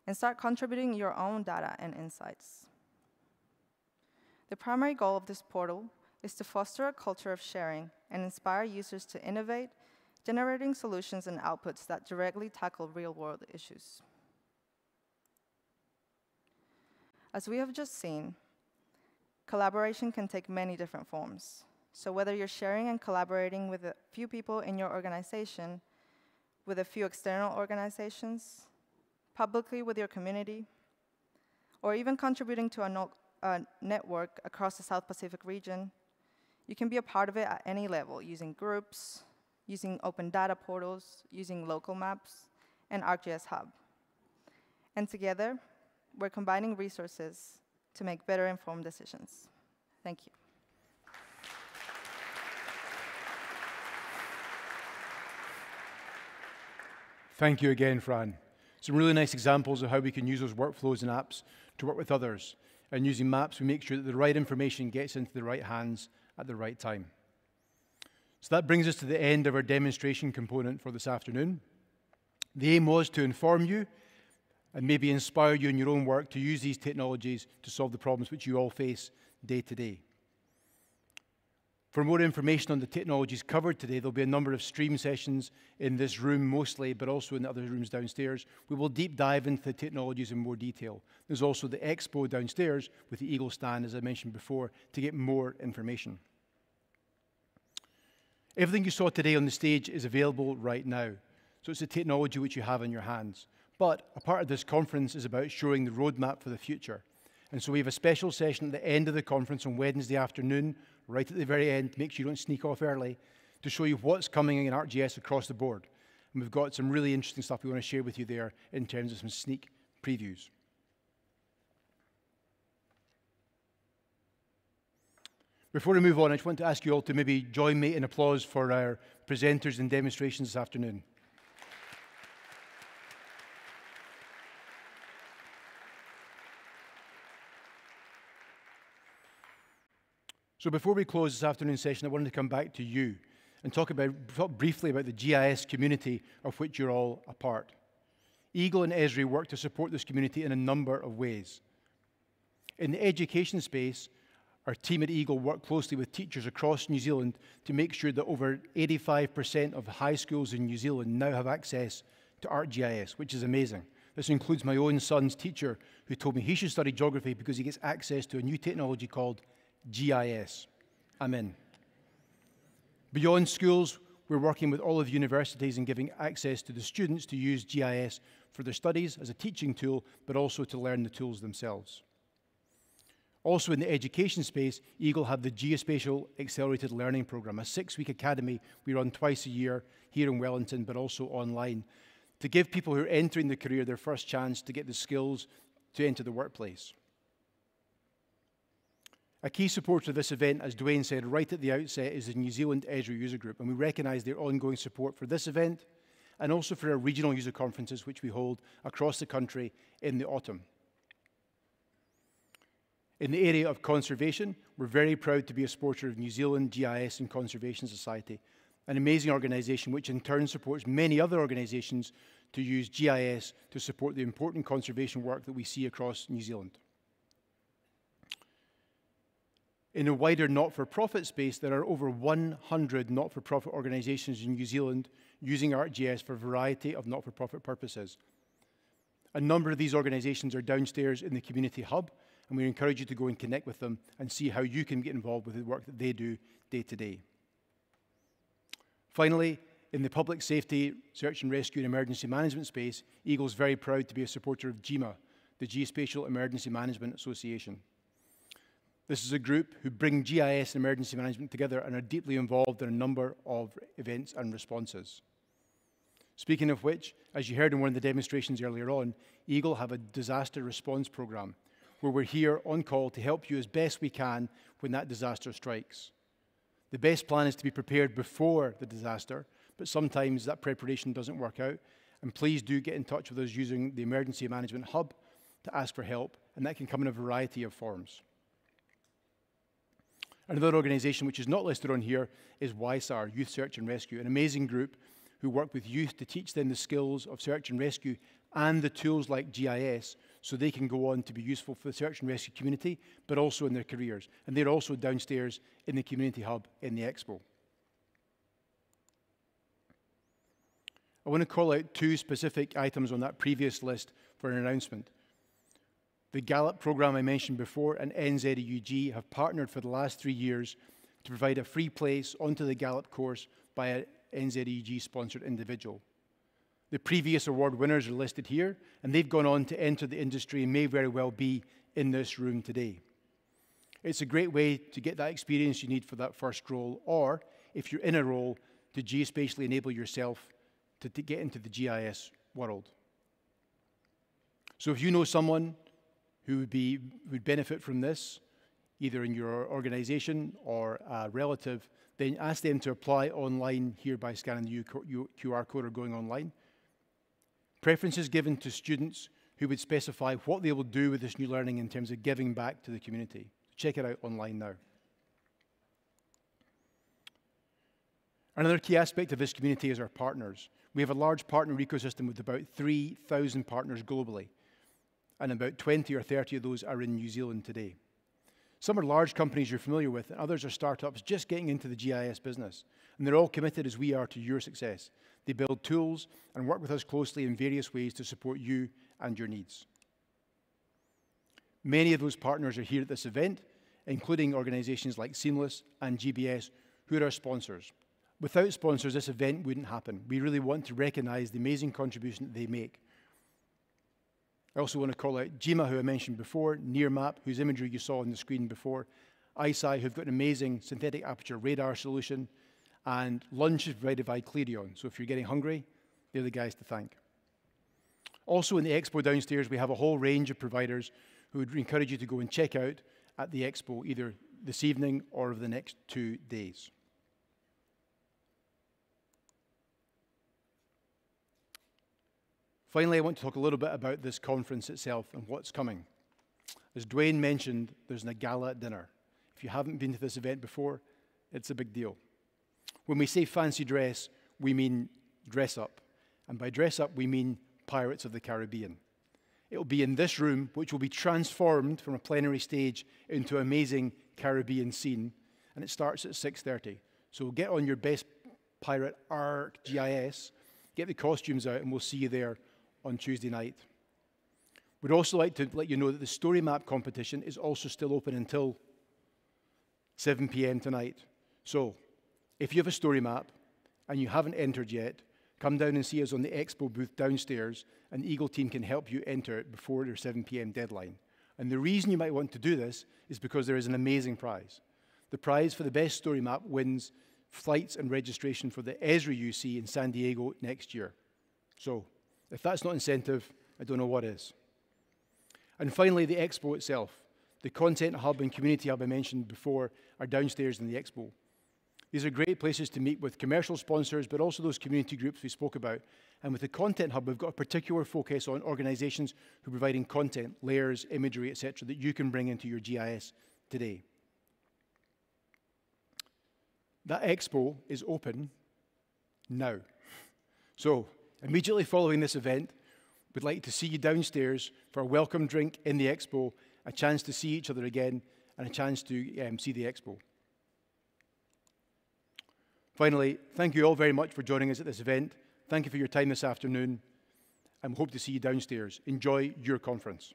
and start contributing your own data and insights. The primary goal of this portal is to foster a culture of sharing and inspire users to innovate, generating solutions and outputs that directly tackle real-world issues. As we have just seen, collaboration can take many different forms. So whether you're sharing and collaborating with a few people in your organization, with a few external organizations, publicly with your community, or even contributing to a network across the South Pacific region, you can be a part of it at any level, using groups, using open data portals, using local maps, and ArcGIS Hub. And together, we're combining resources to make better informed decisions. Thank you.
Thank you again, Fran. Some really nice examples of how we can use those workflows and apps to work with others. And using maps, we make sure that the right information gets into the right hands at the right time. So that brings us to the end of our demonstration component for this afternoon. The aim was to inform you and maybe inspire you in your own work to use these technologies to solve the problems which you all face day to day. For more information on the technologies covered today, there'll be a number of stream sessions in this room mostly, but also in the other rooms downstairs. We will deep dive into the technologies in more detail. There's also the expo downstairs with the Eagle stand, as I mentioned before, to get more information. Everything you saw today on the stage is available right now. So it's the technology which you have in your hands. But a part of this conference is about showing the roadmap for the future. And so we have a special session at the end of the conference on Wednesday afternoon, right at the very end, make sure you don't sneak off early, to show you what's coming in ArcGIS across the board. And we've got some really interesting stuff we want to share with you there in terms of some sneak previews. Before we move on, I just want to ask you all to maybe join me in applause for our presenters and demonstrations this afternoon. So before we close this afternoon's session, I wanted to come back to you and talk briefly about the GIS community of which you're all a part. Eagle and Esri work to support this community in a number of ways. In the education space, our team at Eagle work closely with teachers across New Zealand to make sure that over 85% of high schools in New Zealand now have access to ArcGIS, which is amazing. This includes my own son's teacher, who told me he should study geography because he gets access to a new technology called GIS. I'm in. Beyond schools, we're working with all of the universities and giving access to the students to use GIS for their studies as a teaching tool, but also to learn the tools themselves. Also in the education space, Eagle have the Geospatial Accelerated Learning Program, a 6-week academy we run twice a year here in Wellington, but also online, to give people who are entering the career their first chance to get the skills to enter the workplace. A key supporter of this event, as Dwayne said right at the outset, is the New Zealand Esri User Group, and we recognise their ongoing support for this event and also for our regional user conferences, which we hold across the country in the autumn. In the area of conservation, we're very proud to be a supporter of New Zealand GIS and Conservation Society, an amazing organisation which in turn supports many other organisations to use GIS to support the important conservation work that we see across New Zealand. In a wider not-for-profit space, there are over 100 not-for-profit organisations in New Zealand using ArcGIS for a variety of not-for-profit purposes. A number of these organisations are downstairs in the community hub, and we encourage you to go and connect with them and see how you can get involved with the work that they do day to day. Finally, in the public safety, search and rescue and emergency management space, Eagle is very proud to be a supporter of GEMA, the Geospatial Emergency Management Association. This is a group who bring GIS and emergency management together and are deeply involved in a number of events and responses. Speaking of which, as you heard in one of the demonstrations earlier on, Eagle have a disaster response program where we're here on call to help you as best we can when that disaster strikes. The best plan is to be prepared before the disaster, but sometimes that preparation doesn't work out. And please do get in touch with us using the Emergency Management Hub to ask for help, and that can come in a variety of forms. Another organisation which is not listed on here is YSAR, Youth Search and Rescue, an amazing group who work with youth to teach them the skills of search and rescue and the tools like GIS so they can go on to be useful for the search and rescue community, but also in their careers. And they're also downstairs in the community hub in the expo. I want to call out 2 specific items on that previous list for an announcement. The Gallup program I mentioned before and NZEUG have partnered for the last 3 years to provide a free place onto the Gallup course by an NZEUG-sponsored individual. The previous award winners are listed here, and they've gone on to enter the industry and may very well be in this room today. It's a great way to get that experience you need for that first role, or, if you're in a role, to geospatially enable yourself to get into the GIS world. So if you know someone who would benefit from this, either in your organization or a relative, then ask them to apply online here by scanning the QR code or going online. Preferences given to students who would specify what they will do with this new learning in terms of giving back to the community. Check it out online now. Another key aspect of this community is our partners. We have a large partner ecosystem with about 3,000 partners globally, and about 20 or 30 of those are in New Zealand today. Some are large companies you're familiar with, and others are startups just getting into the GIS business. And they're all committed, as we are, to your success. They build tools and work with us closely in various ways to support you and your needs. Many of those partners are here at this event, including organizations like Seamless and GBS, who are our sponsors. Without sponsors, this event wouldn't happen. We really want to recognize the amazing contribution that they make. I also want to call out GEMA, who I mentioned before, Nearmap, whose imagery you saw on the screen before, ISI, who've got an amazing synthetic aperture radar solution, and lunch is provided by Clarion. So if you're getting hungry, they're the guys to thank. Also in the expo downstairs, we have a whole range of providers who would encourage you to go and check out at the expo, either this evening or over the next 2 days. Finally, I want to talk a little bit about this conference itself and what's coming. As Dwayne mentioned, there's a gala dinner. If you haven't been to this event before, it's a big deal. When we say fancy dress, we mean dress up. And by dress up, we mean Pirates of the Caribbean. It will be in this room, which will be transformed from a plenary stage into an amazing Caribbean scene, and it starts at 6:30. So get on your best pirate ArcGIS, get the costumes out, and we'll see you there on Tuesday night. We'd also like to let you know that the story map competition is also still open until 7 p.m. tonight. So if you have a story map and you haven't entered yet, come down and see us on the expo booth downstairs, and the Eagle team can help you enter it before their 7 p.m. deadline. And the reason you might want to do this is because there is an amazing prize. The prize for the best story map wins flights and registration for the Esri UC in San Diego next year. So if that's not incentive, I don't know what is. And finally, the expo itself. The content hub and community hub I mentioned before are downstairs in the expo. These are great places to meet with commercial sponsors, but also those community groups we spoke about. And with the content hub, we've got a particular focus on organizations who are providing content, layers, imagery, etc., that you can bring into your GIS today. That expo is open now. So immediately following this event, we'd like to see you downstairs for a welcome drink in the expo, a chance to see each other again, and a chance to see the expo. Finally, thank you all very much for joining us at this event. Thank you for your time this afternoon, and we hope to see you downstairs. Enjoy your conference.